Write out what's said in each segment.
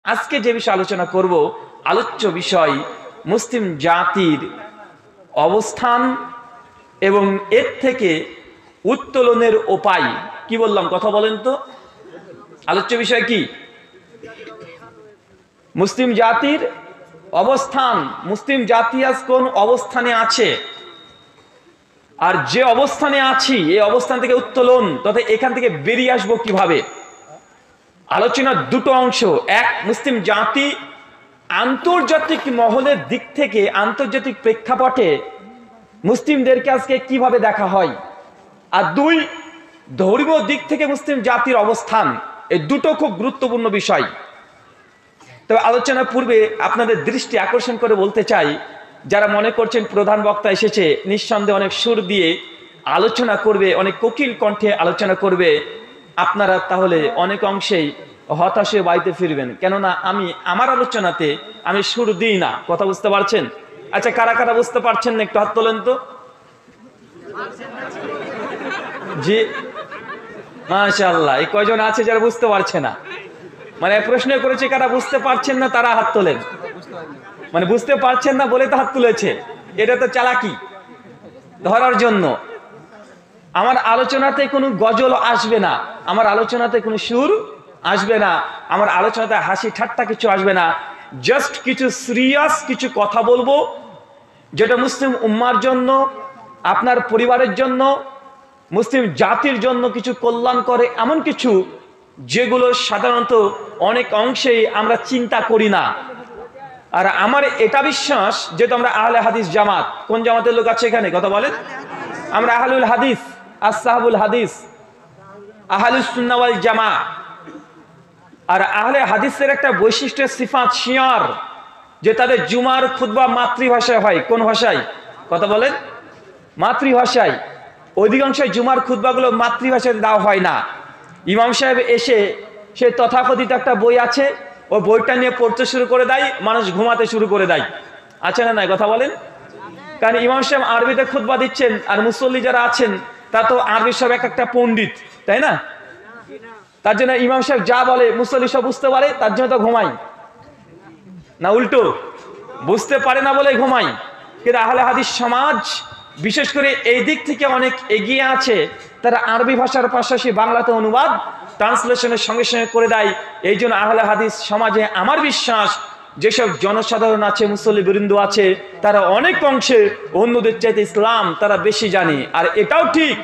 আজকে যে বিষয়ে আলোচনা করব, আলোচ্য বিষয় মুসলিম জাতির অবস্থান এবং এর থেকে উত্তোলনের উপায়। কি বললাম, কথা বলেন তো। আলোচ্য বিষয় কি? মুসলিম জাতির অবস্থান। মুসলিম জাতি আজ কোন অবস্থানে আছে, আর যে অবস্থানে আছি এই অবস্থান থেকে উত্তোলন তথা এখান থেকে বেরিয়ে আসবো কিভাবে। আলোচনার দুটো অংশ। এক, মুসলিম জাতি আন্তর্জাতিক মহলের দিক থেকে, আন্তর্জাতিক প্রেক্ষাপটে মুসলিমদেরকে আজকে কিভাবে দেখা হয়। আর দুই, ধর্মীয় দিক থেকে মুসলিম জাতির অবস্থান। এই দুটো খুব গুরুত্বপূর্ণ বিষয়। তবে আলোচনার পূর্বে আপনাদের দৃষ্টি আকর্ষণ করে বলতে চাই, যারা মনে করছেন প্রধান বক্তা এসেছে নিঃসন্দেহে অনেক সুর দিয়ে আলোচনা করবে, অনেক কোকিল কণ্ঠে আলোচনা করবে, আপনারা তাহলে অনেক অংশেই হতাশে বাড়িতে ফিরবেন। কেননা আমার আলোচনাতে আমি সুর দিই না। কথা বুঝতে পারছেন? আচ্ছা, কারা কারা বুঝতে পারছেন না একটু হাত তোলেন তো। জি, মাশাআল্লাহ। এই কয়জন আছে যারা বুঝতে পারছে না? মানে প্রশ্ন করেছে কারা বুঝতে পারছেন না তারা হাত তোলেন। মানে বুঝতে পারছেন না বলে তো হাত তুলেছে। এটা তো চালাকি ধরার জন্য। আমার আলোচনাতে কোনো গজল আসবে না, আমার আলোচনাতে কোনো সুর আসবে না, আমার আলোচনাতে হাসি ঠাট্টা কিছু আসবে না। জাস্ট কিছু সিরিয়াস কিছু কথা বলবো, যেটা মুসলিম উম্মার জন্য, আপনার পরিবারের জন্য, মুসলিম জাতির জন্য কিছু কল্যাণ করে, এমন কিছু যেগুলো সাধারণত অনেক অংশেই আমরা চিন্তা করি না। আর আমার এটা বিশ্বাস, যেহেতু আমরা আহলে হাদিস জামাত। কোন জামাতের লোক আছে এখানে? কথা বলেন। আমরা আহলুল হাদিস, আসহাবুল হাদিস, আহলুস সুন্নাহ ওয়াল জামা। আর আহলে হাদিসের একটা বৈশিষ্ট্য, সিফাত, শিয়ার, যে তাদের জুমার খুতবা মাতৃভাষায় হয়। কোন ভাষায়? কথা বলেন। মাতৃভাষায়। অধিকাংশ জুমার খুতবাগুলো মাতৃভাষায় দেওয়া হয় না। ইমাম সাহেব এসে সে তথাকথিত একটা বই আছে, ওই বইটা নিয়ে পড়তে শুরু করে দেয়, মানুষ ঘুমাতে শুরু করে দেয়। আছে না নাই? কথা বলেন। কারণ ইমাম সাহেব আরবিতে খুতবা দিচ্ছেন, আর মুসল্লি যারা আছেন তা তো আরবি সব এক একটা পণ্ডিত, তাই না? তার জন্য ইমাম সাহেব যা বলে মুসল্লি সব বুঝতে পারে, তার জন্য তো ঘুমাই না, উল্টো বুঝতে পারে না বলে ঘুমাই। কিন্তু আহলে হাদিস সমাজ বিশেষ করে এই দিক থেকে অনেক এগিয়ে আছে। তারা আরবি ভাষার পাশাপাশি বাংলাতে অনুবাদ, ট্রান্সলেশনের সঙ্গে সঙ্গে করে দেয়। এই জন্য আহলে হাদিস সমাজে আমার বিশ্বাস, যেসব জনসাধারণ আছে, মুসল্লি বৃন্দ আছে, তারা অনেক অংশে অন্যদের চাইতে ইসলাম তারা বেশি জানে। আর এটাও ঠিক,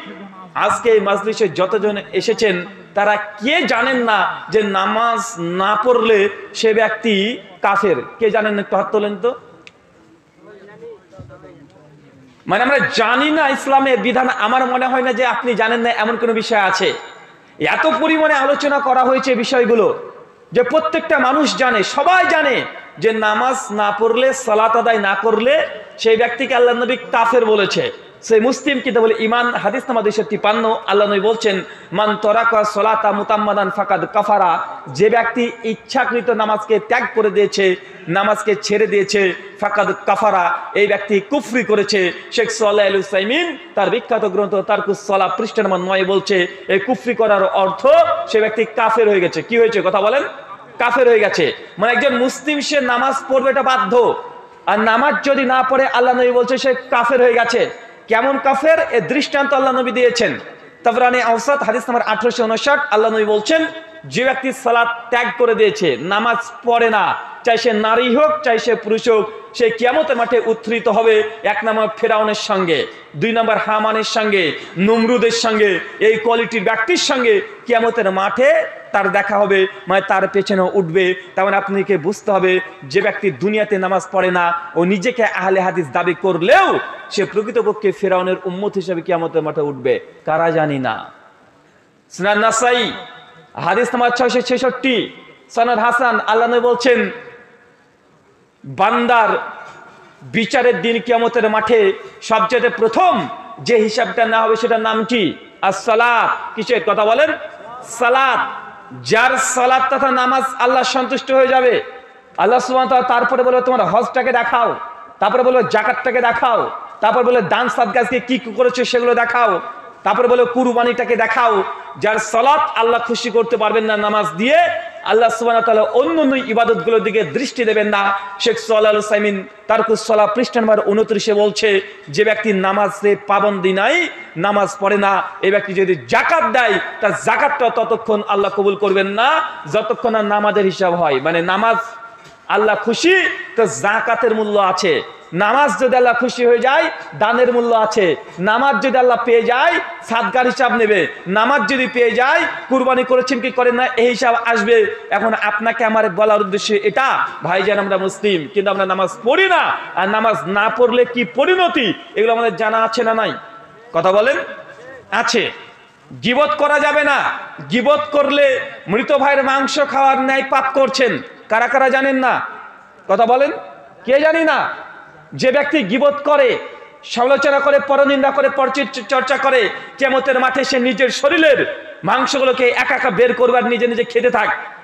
আজকে এই মাজলিসে যতজন এসেছেন তারা কে জানেন না যে নামাজ না পড়লে সে ব্যক্তি কাফের? কে জানেন না? একটু হাত তোলেন তো। মানে আমরা জানি না ইসলামের বিধান। আমার মনে হয় না যে আপনি জানেন না এমন কোনো বিষয় আছে। এত পরিমাণে আলোচনা করা হয়েছে বিষয়গুলো যে প্রত্যেকটা মানুষ জানে, সবাই জানে যে নামাজ না পড়লে, সালাত আদায় না করলে সেই ব্যক্তিকে আল্লাহ নবী কাফের বলেছে। সেই মুসলিম কিতাবুল ঈমান হাদিস নাম্বার 253 আল্লাহ নবী বলছেন, মান তারাকা সালাতা মুতাম্মাদান ফাকাদ কাফারা। যে ব্যক্তি ইচ্ছাকৃত নামাজকে ত্যাগ করে দিয়েছে, নামাজকে ছেড়ে দিয়েছে, ফাকাদ কাফারা, এই ব্যক্তি কুফরি করেছে। শেখ সালেহ আল উসাইমিন তার বিখ্যাত গ্রন্থ তারকুস সালাহ পৃষ্ঠা নম্বর 9 বলছে, এই কুফরি করার অর্থ সে ব্যক্তি কাফের হয়ে গেছে। কি হয়েছে? কথা বলেন। কাফের হয়ে গেছে। মানে একজন মুসলিম সে নামাজ পড়বে, এটা বাধ্য। আর নামাজ যদি না পড়ে, আল্লাহ নবী বলছে সে কাফের হয়ে গেছে। কেমন কাফের? এর দৃষ্টান্ত আল্লাহ নবী দিয়েছেন। তাবরানী আওসাত হাদিস নাম্বার 1859 আল্লাহ নবী বলছেন, যে ব্যক্তি সালাত ত্যাগ করে দিয়েছে, নামাজ পড়ে না, চাই সে নারী হোক চাই সে পুরুষ হোক, সে কিয়ামতের মাঠে উত্থিত হবে 1 নম্বর ফেরাউনের সঙ্গে, 2 নম্বর হামানের সঙ্গে, নমরুদের সঙ্গে, এই কোয়ালিটির ব্যক্তির সঙ্গে কিয়ামতের মাঠে তার দেখা হবে, মানে তার পেছনে উঠবে। তেমন আপনাকে বুঝতে হবে, যে ব্যক্তি দুনিয়াতে নামাজ পড়ে না, ও নিজেকে আহলে হাদিস দাবি করলেও সে প্রকৃতপক্ষে ফেরাউনের উম্মত হিসেবে কিয়ামতের মাঠে উঠবে। কারা জানি না। সুনান নাসাই হাদিস নাম্বার 666 সনদ হাসান, আল্লাহ নবী বলছেন, বান্দার বিচারের দিন কিয়ামতের মাঠে সবচেয়ে প্রথম যে হিসাবটা না হবে সেটার নাম কি? as-সালাত। কিসের? কথা বলেন। সালাত। যার সালাত তথা নামাজ আল্লাহ সন্তুষ্ট হয়ে যাবে, আল্লাহ সুবহানাহু ওয়া তাআলা তারপরে বলে তোমার হজটাকে দেখাও, তারপরে বলে যাকাতটাকে দেখাও, তারপর বলে দান সাদকাকে কি করেছে সেগুলো দেখাও, তারপরে বলে কুরবানিটাকে দেখাও। যার সালাত আল্লাহ খুশি করতে পারবেন না নামাজ দিয়ে, আল্লাহ সুবহানাহু ওয়া তাআলা অন্যান্য ইবাদতগুলোর দিকে দৃষ্টি দেবেন না। শেখ সালেহ আল উসাইমিন তারকুস সালাহ পৃষ্ঠা নম্বর 29 বলছে, যে ব্যক্তি নামাজে পাবন্দি নাই, নামাজ পড়ে না, এই ব্যক্তি যদি যাকাত দেয়, তার যাকাতটা ততক্ষণ আল্লাহ কবুল করবেন না যতক্ষণ না নামাজের হিসাব হয়। মানে নামাজ আল্লাহ খুশি তো যাকাতের মূল্য আছে, নামাজ যদি আল্লাহ খুশি হয়ে যায় দানের মূল্য আছে, নামাজ যদি আল্লাহ পেয়ে যায় সাদকার হিসাব নেবে, নামাজ যদি পেয়ে যায় কুরবানি করেছেন কি করেন না এই হিসাব আসবে। এখন আপনাকে আমার বলার উদ্দেশ্য এটা, ভাইজান আমরা মুসলিম কিন্তু আমরা নামাজ পড়ি না, আর নামাজ না পড়লে কি পরিণতি এগুলো আমাদের জানা আছে না নাই? কথা বলেন। আছে। গীবত করা যাবে না, গীবত করলে মৃত ভাইয়ের মাংস খাওয়ার ন্যায় পাপ করছেন। কারা কারা জানেন না? কথা বলেন। কে জানি না? যে ব্যক্তি গীবত করে, সমালোচনা করে, পরনিন্দা করে, চর্চা করে, কিয়ামতের মাঠে সে নিজের শরীরের মাংসগুলোকে একা একা বের করবার নিজে নিজে খেতে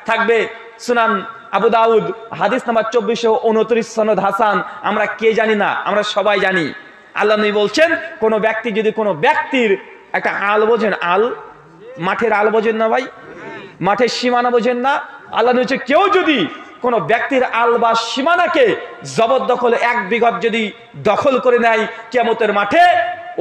থাকবে। সুনান আবু দাউদ হাদিস নাম্বার 2429 সনদ হাসান। আমরা কে জানি না? আমরা সবাই জানি। আল্লাহ নবী বলছেন, কোন ব্যক্তি যদি কোনো ব্যক্তির একটা আল বোঝেন, আল মাঠের আল বোঝেন না ভাই, মাঠের সীমানা বোঝেন না? আল্লাহ নবী বলছে, কেউ যদি কোন ব্যক্তির আল বা সীমানাকে জবরদখল 1 বিঘত যদি দখল করে নেয়, কিয়ামতের মাঠে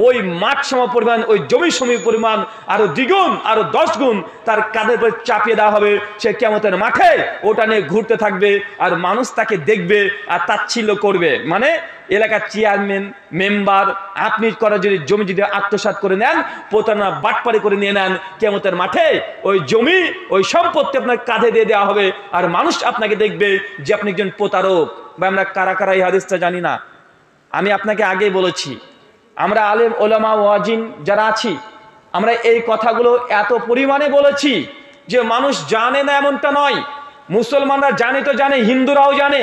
ওই মাঠ সম পরিমাণ, ওই জমি সম পরিমাণ আরো দ্বিগুণ, আরো 10 গুণ তার কাঁধের উপর চাপিয়ে দেওয়া হবে। সে কিয়ামতের মাঠে ওটা নিয়ে ঘুরতে থাকবে, আর মানুষ তাকে দেখবে আর তাচ্ছিল্য করবে। মানে এলাকার চেয়ারম্যান, মেম্বার, আপনি করা যদি জমি যদি আত্মসাৎ করে নেন, প্রতারণা বাটপারি করে নিয়ে নেন, কিয়ামতের মাঠে ওই জমি, ওই সম্পত্তি আপনার কাঁধে দিয়ে দেওয়া হবে, আর মানুষ আপনাকে দেখবে যে আপনি একজন প্রতারক। বা আমরা কারা কারা এই হাদিসটা জানি না? আমি আপনাকে আগেই বলেছি, আমরা আলেম ওলামা ওয়াজিন যারা আছি, আমরা এই কথাগুলো এত পরিমাণে বলেছি যে মানুষ জানে না এমনটা নয়। মুসলমানরা জানে তো জানে, হিন্দুরাও জানে।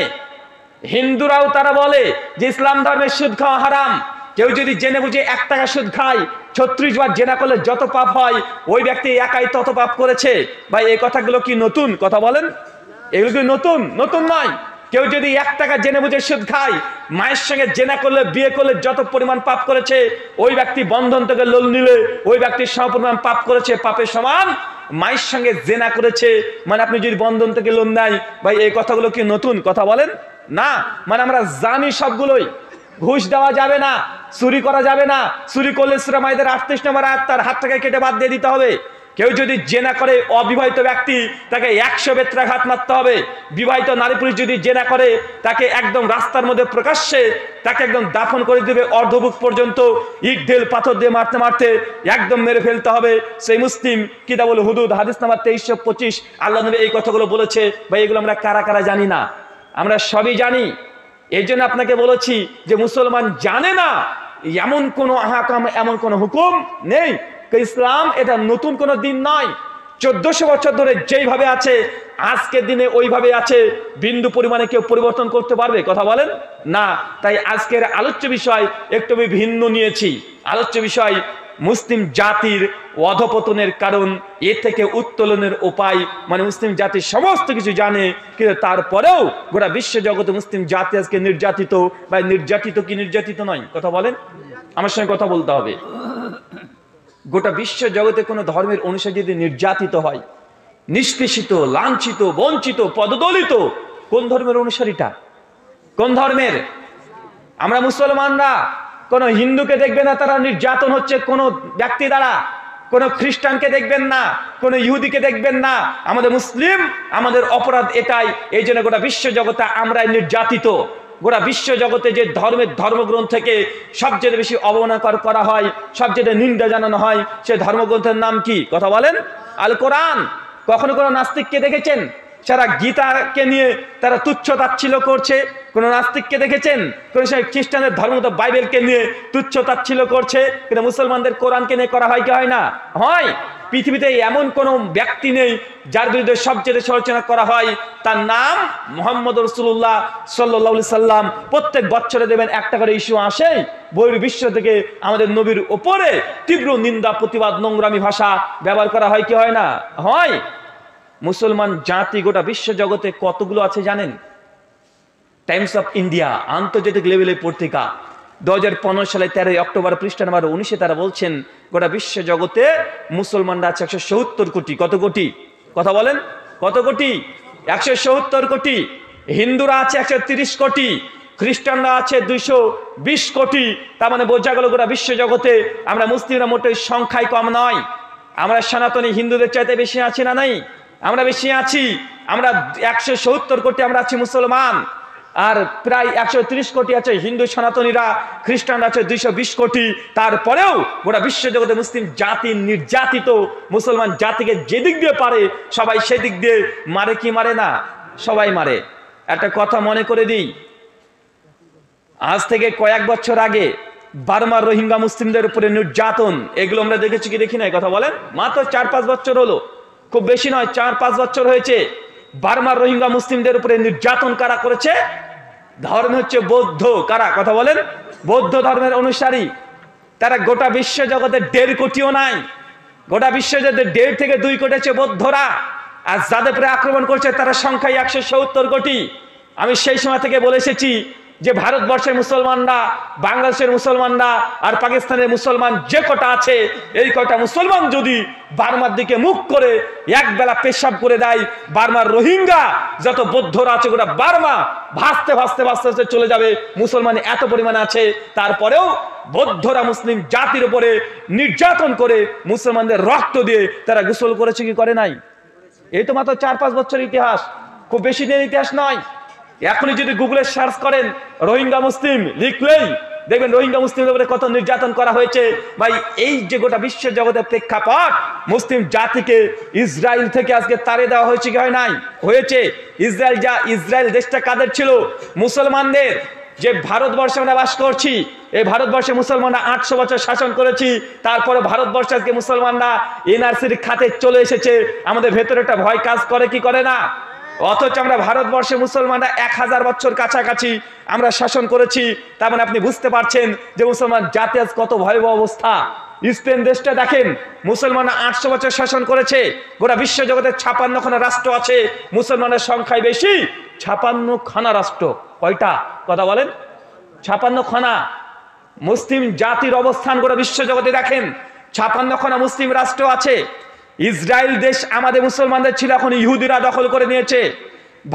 হিন্দুরাও তারা বলে যে ইসলাম ধর্মের সুদ খাওয়া হারাম। কেউ যদি জেনে বুঝে 1 টাকা সুদ খায়, 36 বার জেনা করলে যত পাপ হয়, ওই ব্যক্তি একাই তত পাপ করেছে। ভাই এই কথাগুলো কি নতুন? কথা বলেন। এগুলো কি নতুন? নতুন নয়। কেউ যদি 1 টাকা জেনে বুঝে সুদ খায়, মায়ের সঙ্গে জেনা করলে, বিয়ে করলে যত পরিমাণ পাপ করেছে, ওই ব্যক্তি বন্ধন থেকে লোন নিলে ওই ব্যক্তির সমপরিমাণ পাপ করেছে, পাপের সমান। মায়ের সঙ্গে জেনা করেছে মানে আপনি যদি বন্ধন থেকে লোন নেয়, ভাই এই কথাগুলো কি নতুন? কথা বলেন না। মানে আমরা জানি সবগুলোই। ঘুষ দেওয়া যাবে না, চুরি করা যাবে না, চুরি করলে সূরা মাইদার 38 নম্বর আয়াত, তার হাত থেকে কেটে বাদ দিয়ে দিতে হবে। কেউ যদি জেনা করে, অবিবাহিত ব্যক্তি, তাকে 100 বেত্রাঘাত মারতে হবে। বিবাহিত নারী পুরুষ যদি জেনা করে, তাকে একদম রাস্তার মধ্যে প্রকাশ্যে তাকে একদম দাফন করে দেবে, অর্ধবুক পর্যন্ত ইট ঢেল পাথর দিয়ে মারতে মারতে একদম মেরে ফেলতে হবে। সেই মুসলিম কিতাবুল হুদুদ হাদিস নাম্বার 2325 আল্লাহ নবী এই কথাগুলো বলেছে। ভাই এগুলো আমরা কারা কারা জানি না? আমরা সবই জানি। এই জন্য আপনাকে বলেছি যে মুসলমান জানে না এমন কোনো আহকাম, এমন কোনো হুকুম নেই। ইসলাম এটা নতুন কোনো দিন নয়। 1400 বছর ধরে যেইভাবে আছে, আজকের দিনে ওইভাবে আছে। বিন্দু পরিমাণে কেউ পরিবর্তন করতে পারবে? কথা বলেন না। তাই আজকের আলোচ্য বিষয় একটু ভিন্ন নিয়েছি। আলোচ্য বিষয় মুসলিম জাতির অধপতনের কারণ, এর থেকে উত্তোলনের উপায়। মানে মুসলিম জাতি সমস্ত কিছু জানে, কিন্তু তারপরেও গোটা বিশ্ব জগতে মুসলিম জাতি আজকে নির্যাতিত। বা নির্যাতিত কি নির্যাতিত নয়? কথা বলেন, আমার সঙ্গে কথা বলতে হবে। গোটা বিশ্ব জগতে কোনো ধর্মের অনুসারী যদি নির্যাতিত হয়, নিষ্পেষিত, লাঞ্ছিত, বঞ্চিত, পদদলিত, কোন ধর্মের অনুসারীটা? কোন ধর্মের? আমরা মুসলমানরা কোন হিন্দুকে দেখবে না তারা নির্যাতন হচ্ছে কোনো ব্যক্তি দ্বারা, কোন খ্রিস্টানকে দেখবেন না, কোন ইহুদিকে দেখবেন না। আমাদের মুসলিম, আমাদের অপরাধ এটাই। এই জন্য গোটা বিশ্ব জগতে আমরাই নির্যাতিত। গোটা বিশ্ব জগতে যে ধর্মের ধর্মগ্রন্থকে সবচেয়ে বেশি অবমাননা করা হয়, সবচেয়ে নিন্দা জানানো হয়, সে ধর্মগ্রন্থের নাম কি? কথা বলেন। আল কোরআন। কখনো কোনো নাস্তিককে দেখেছেন সারা গীতাকে নিয়ে তারা তুচ্ছ তাচ্ছিল্য করছে? কোন নাস্তিককে দেখেছেন? কোন খ্রিস্টানের ধর্মগ্রন্থ বাইবেলকে নিয়ে তুচ্ছ তাচ্ছিল্য করছে? কিন্তু মুসলমানদের কোরআনকে নিয়ে করা হয় কি হয় না? হয়। পৃথিবীতে এমন কোন ব্যক্তি নেই যার বিরুদ্ধে সবচেয়ে সমালোচনা করা হয়। তার নাম মুহাম্মদ রাসূলুল্লাহ সাল্লাল্লাহু আলাইহি সাল্লাম। প্রত্যেক বছরে দেবেন একটা করে ইস্যু আসে বহির্বিশ্ব থেকে, আমাদের নবীর উপরে তীব্র নিন্দা, প্রতিবাদ, নোংরামি ভাষা ব্যবহার করা হয় কি হয় না? হয়। মুসলমান জাতি গোটা বিশ্ব জগতে কতগুলো আছে জানেন? টাইমস অফ ইন্ডিয়া, আন্তর্জাতিক লেভেলের পত্রিকা, 2015 সালে 13 অক্টোবর পৃষ্ঠা নাম্বার 19-এ তারা বলছেন গোটা বিশ্ব জগতে মুসলমানরা আছে 170 কোটি। কত কোটি? কথা বলেন, কত কোটি? 170 কোটি। হিন্দুরা আছে 130 কোটি, খ্রিস্টানরা আছে 220 কোটি। তার মানে বোঝা গেল গোটা বিশ্ব জগতে আমরা মুসলিমরা মোটেই সংখ্যায় কম নয়। আমরা সনাতনী হিন্দুদের চাইতে বেশি আছি না? নাই, আমরা বেশি আছি। আমরা 170 কোটি আমরা আছি মুসলমান, আর প্রায় 130 কোটি আছে হিন্দু সনাতনীরা, খ্রিস্টানরা আছে 220 কোটি। তারপরেও গোটা বিশ্ব জগতে মুসলিম জাতি নির্যাতিত। মুসলমান জাতিকে যেদিক দিয়ে পারে সবাই সেদিক দিয়ে মারে, কি মারে না? সবাই মারে। একটা কথা মনে করে দিই, আজ থেকে কয়েক বছর আগে বার্মার রোহিঙ্গা মুসলিমদের উপরে নির্যাতন, এগুলো আমরা দেখেছি কি দেখি নাই? কথা বলেন। মাত্র 4-5 বছর হলো, খুব বেশি নয়, 4-5 বছর হয়েছে। বার্মার রোহিঙ্গা মুসলিমদের উপরে নির্যাতন কারা করেছে? ধর্ম হচ্ছে বৌদ্ধ। কারা? কথা বলেন। বৌদ্ধ ধর্মের অনুসারী। তারা গোটা বিশ্ব জগতে 1.5 কোটিও নাই। গোটা বিশ্ব জগতে 1.5 থেকে 2 কোটি হচ্ছে বৌদ্ধরা, আর যাদের উপরে আক্রমণ করছে তারা সংখ্যায় 170 কোটি। আমি সেই সময় থেকে বলে এসেছি যে ভারতবর্ষের মুসলমানরা, বাংলাদেশের মুসলমানরা আর পাকিস্তানের মুসলমান যে কটা আছে, এই কটা মুসলমান যদি বার্মার দিকে মুখ করে এক বেলা পেশাব করে দেয়, বার্মার রোহিঙ্গা যত বৌদ্ধরা আছে গোটা বার্মা ভাসতে ভাসতে ভাসতে ভাসতে চলে যাবে। মুসলমান এত পরিমাণে আছে, তারপরেও বৌদ্ধরা মুসলিম জাতির উপরে নির্যাতন করে মুসলমানদের রক্ত দিয়ে তারা গোসল করেছে কি করে নাই? এই তো মাত্র 4-5 বছর ইতিহাস, খুব বেশি দিনের ইতিহাস নয়। এখনই যদি গুগলে সার্চ করেন রোহিঙ্গা মুসলিম লিখলেই দেখবেন রোহিঙ্গা মুসলিমদের উপরে কত নির্যাতন করা হয়েছে। ভাই, এই যে গোটা বিশ্ব জগতের প্রেক্ষাপট, মুসলিম জাতিকে ইসরায়েল থেকে আজকে তাড়িয়ে দেওয়া হয়েছে কি হয় নাই? হয়েছে। ইসরায়েল দেশটা কাদের ছিল? মুসলমানদের। যে ভারতবর্ষে আমরা বাস করছি, এই ভারতবর্ষে মুসলমানরা 800 বছর শাসন করেছি, তারপরে ভারতবর্ষে আজকে মুসলমানরা এনআরসির খাতে চলে এসেছে। আমাদের ভেতরে একটা ভয় কাজ করে কি করে না? অথচ আমরা ভারতবর্ষে মুসলমানরা 1000 বছর কাছাকাছি আমরা শাসন করেছি। তার মানে আপনি বুঝতে পারছেন যে মুসলমান জাতি আজ কত ভয়াবহ অবস্থা। স্পেন দেশটা দেখেন, মুসলমানরা 800 বছর শাসন করেছে। গোটা বিশ্ব জগতে 56 খানা রাষ্ট্র আছে, মুসলমানের সংখ্যায় বেশি। 56 খানা রাষ্ট্র। কয়টা? কথা বলেন। 56 খানা। মুসলিম জাতির অবস্থান গোটা বিশ্ব জগতে দেখেন, 56 খানা মুসলিম রাষ্ট্র আছে। ইসরায়েল দেশ আমাদের মুসলমানদের ছিল, এখন ইহুদিরা দখল করে নিয়েছে।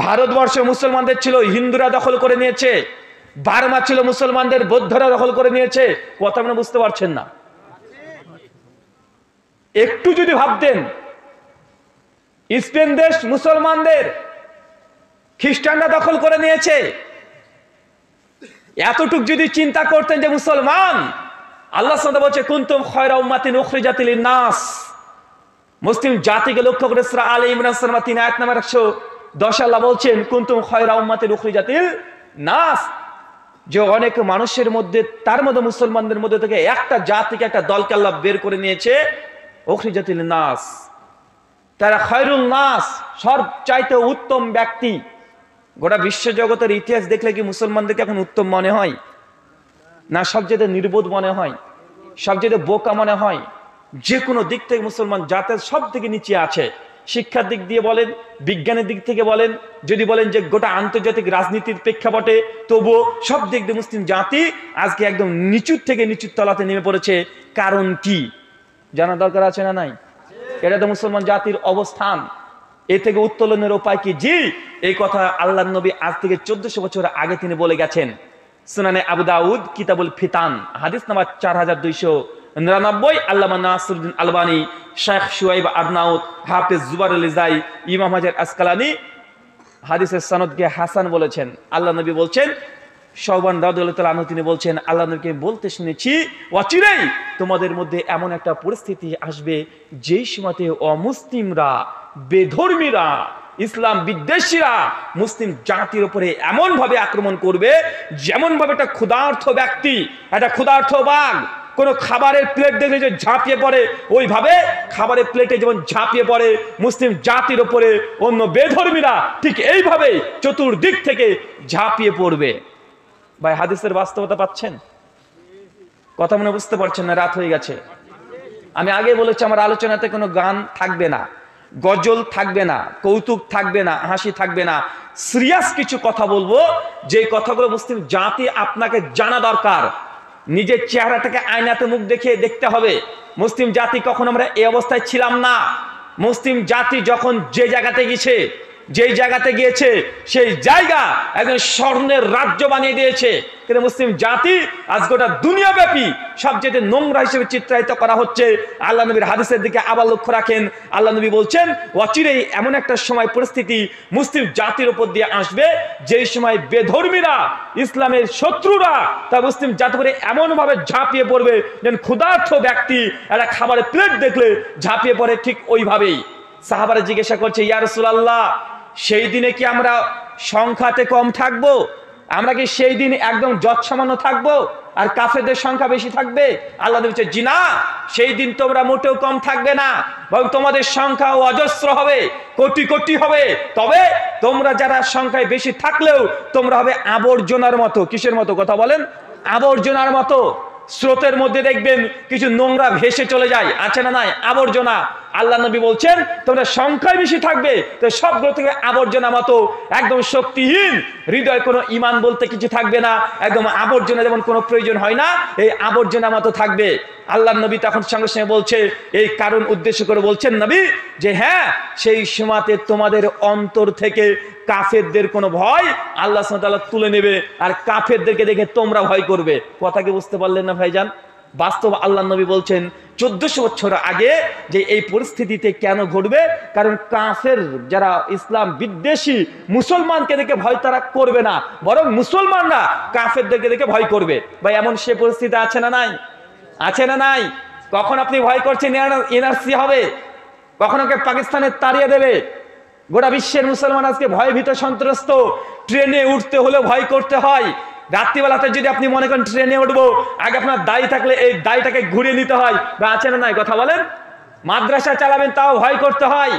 ভারতবর্ষ মুসলমানদের ছিল, হিন্দুরা দখল করে নিয়েছে। বার্মা ছিল মুসলমানদের, বৌদ্ধরা দখল করে নিয়েছে। কথা মানে বুঝতে পারছেন না? একটু যদি ভাবতেন, স্পেন দেশ মুসলমানদের, খ্রিস্টানরা দখল করে নিয়েছে। এতটুক যদি চিন্তা করতেন যে মুসলমান, আল্লাহ সাল্লাল্লাহু বলছে কুনতুম খায়রা উম্মাতিন উখরিজাত লিন-নাস, মুসলিম জাতিকে লক্ষ্য করে সূরা আলে ইমরান সূরা 3 আয়াত নাম্বার 110 আল্লাহ বলছেন কুনতুম খায়রা উম্মাতিন উখরিজাত লিন-নাস, যে অনেক মানুষের মধ্যে, তার মধ্যে মুসলমানদের মধ্যে থেকে একটা জাতিকে, একটা দলকে আল্লাহ বের করে নিয়েছে। উখরিজাত লিন-নাস, তারা খায়রুল নাস, সবচাইতে উত্তম ব্যক্তি। গোটা বিশ্ব জগতের ইতিহাস দেখলে কি মুসলমানদেরকে এখন উত্তম মনে হয় না? সবচেয়ে নির্বোধ মনে হয়, সবচেয়ে বোকা মনে হয়। যে কোনো দিক থেকে মুসলমান জাতের সব থেকে নিচে আছে। শিক্ষার দিক দিয়ে বলেন, বিজ্ঞানের দিক থেকে বলেন, যদি বলেন যে গোটা আন্তর্জাতিক রাজনীতির প্রেক্ষাপটে, তবুও সব দিক দিয়ে মুসলিম জাতি আজকে একদম নিচুর থেকে নিচুর তলাতে নেমে পড়েছে। কারণ কি জানা দরকার আছে না নাই? এটা তো মুসলমান জাতির অবস্থান। এ থেকে উত্তোলনের উপায় কি? জি, এই কথা আল্লাহর নবী আজ থেকে 1400 বছর আগে তিনি বলে গেছেন। সুনানে আবু দাউদ কিতাবুল ফিতান হাদিস নাম্বার 4299। আল্লামা নাসিরউদ্দিন আলবানী, শেখ শুয়াইব আরনাউত, হাফেজ জুবাইর আল-ইজাই, ইমাম হাজার আসকালানি হাদিসের সনদকে হাসান বলেছেন। আল্লাহ নবী বলছেন, শাওবান রাদিয়াল্লাহু তাআলা আনহু তিনি বলছেন, আল্লাহ নবীকে বলতে শুনেছি, অচিরেই তোমাদের মধ্যে এমন একটা পরিস্থিতি আসবে যেই সময়তে অমুসলিমরা, বেধর্মীরা, ইসলাম বিদ্বেষীরা মুসলিম জাতির উপরে এমন ভাবে আক্রমণ করবে যেমন ভাবে একটা ক্ষুধার্ত ব্যক্তি, একটা ক্ষুধার্ত বাঘ কোন খাবারের প্লেট দেখলে যে ঝাঁপিয়ে পড়ে, ওইভাবে খাবারের প্লেটে যেমন ঝাঁপিয়ে পড়ে মুসলিম জাতির উপরে অন্য বেধর্মীরা, ঠিক এইভাবে চতুর্দিক থেকে ঝাঁপিয়ে পড়বে। ভাই, হাদিসের বাস্তবতা পাচ্ছেন? কথা মনে বুঝতে পারছেন না? রাত হয়ে গেছে। আমি আগে বলেছি আমার আলোচনাতে কোনো গান থাকবে না, গজল থাকবে না, কৌতুক থাকবে না, হাসি থাকবে না। সিরিয়াস কিছু কথা বলবো, যে কথাগুলো মুসলিম জাতি আপনাকে জানা দরকার। নিজের চেহারাটাকে আয়নাতে মুখ দেখে দেখতে হবে। মুসলিম জাতি কখন আমরা এই অবস্থায় ছিলাম না। মুসলিম জাতি যখন যে জায়গাতে গেছে, যেই জায়গাতে গিয়েছে সেই জায়গা একজন স্বর্ণের রাজ্য বানিয়ে দিয়েছে। কিন্তু মুসলিম জাতি আজ গোটা দুনিয়াব্যাপী সবচেয়ে নোংরা হিসেবে চিত্রায়িত করা হচ্ছে। আল্লাহ নবীর হাদিসের দিকে আবার লক্ষ্য রাখেন। আল্লাহ নবী বলছেন, অচিরেই এমন একটা সময় পরিস্থিতি মুসলিম জাতির উপর দিয়ে আসবে, যেই সময় বেধর্মীরা, ইসলামের শত্রুরা তা মুসলিম জাতি করে এমন ভাবে ঝাঁপিয়ে পড়বে যেন ক্ষুধার্ত ব্যক্তি একটা খাবারের প্লেট দেখলে ঝাঁপিয়ে পড়ে, ঠিক ওইভাবেই সাহাবারা জিজ্ঞাসা করছে, ইয়া রাসূলুল্লাহ, সেই দিনে কি আমরা সংখ্যাতে কম থাকবো? আমরা কি সেই দিন একদম যৎসামান্য থাকবো আর কাফেরদের সংখ্যা বেশি থাকবে? আল্লাহ বলছে, জি না, সেই দিন তোমরা মোটেও কম থাকবে না, বরং তোমাদের সংখ্যা অজস্র হবে, কোটি কোটি হবে। তবে তোমরা যারা সংখ্যায় বেশি থাকলেও তোমরা হবে আবর্জনার মতো। কিসের মতো? কথা বলেন। আবর্জনার মতো। স্রোতের মধ্যে দেখবেন কিছু নোংরা ভেসে চলে যায়, আছে না নাই? আবর্জনা। আল্লাহ নবী বলছেন, তোমরা সংখ্যায় বেশি থাকবে তো সবগুলো থেকে আবর্জনা মতো, একদম শক্তিহীন, হৃদয় কোনো ইমান বলতে কিছু থাকবে না, একদম আবর্জনা, যেমন কোনো প্রয়োজন হয় না, এই আবর্জনা মতো থাকবে। আল্লাহ নবী তখন সঙ্গে সঙ্গে বলছে, এই কারণ উদ্দেশ্য করে বলছেন নবী যে হ্যাঁ, সেই সময়তে তোমাদের অন্তর থেকে কাফেরদের কোনো ভয় আল্লাহ সুবহানাহু ওয়া তাআলা তুলে নেবে, আর কাফেরদেরকে দেখে তোমরা ভয় করবে। কথা কি বুঝতে পারলেন না ভাইজান? বাস্তব আল্লাহ নবী বলছেন 1400 বছর আগে যে এই পরিস্থিতিতে কেন ঘটবে, কারণ কাফের যারা ইসলাম বিদ্বেষী মুসলমানকে দেখে ভয় তারা করবে না, বরং মুসলমানরা কাফেরদেরকে দেখে ভয় করবে। ভাই এমন সে পরিস্থিতি আছে না নাই? আছে না নাই? কখন আপনি ভয় করছেন এনআরসি হবে, কখন ওকে পাকিস্তানের তাড়িয়ে দেবে। গোটা বিশ্বের মুসলমান আজকে ভয় ভীত সন্ত্রস্ত। ট্রেনে উঠতে হলে ভয় করতে হয়। রাত্রিবেলাতে যদি আপনি মনে করেন ট্রেনে উঠবো, আগে আপনার দাড়ি থাকলে এই দাড়িটাকে ঘুরিয়ে নিতে হয়, বা আছে না নাই? কথা বলেন। মাদ্রাসা চালাবেন তাও ভয় করতে হয়,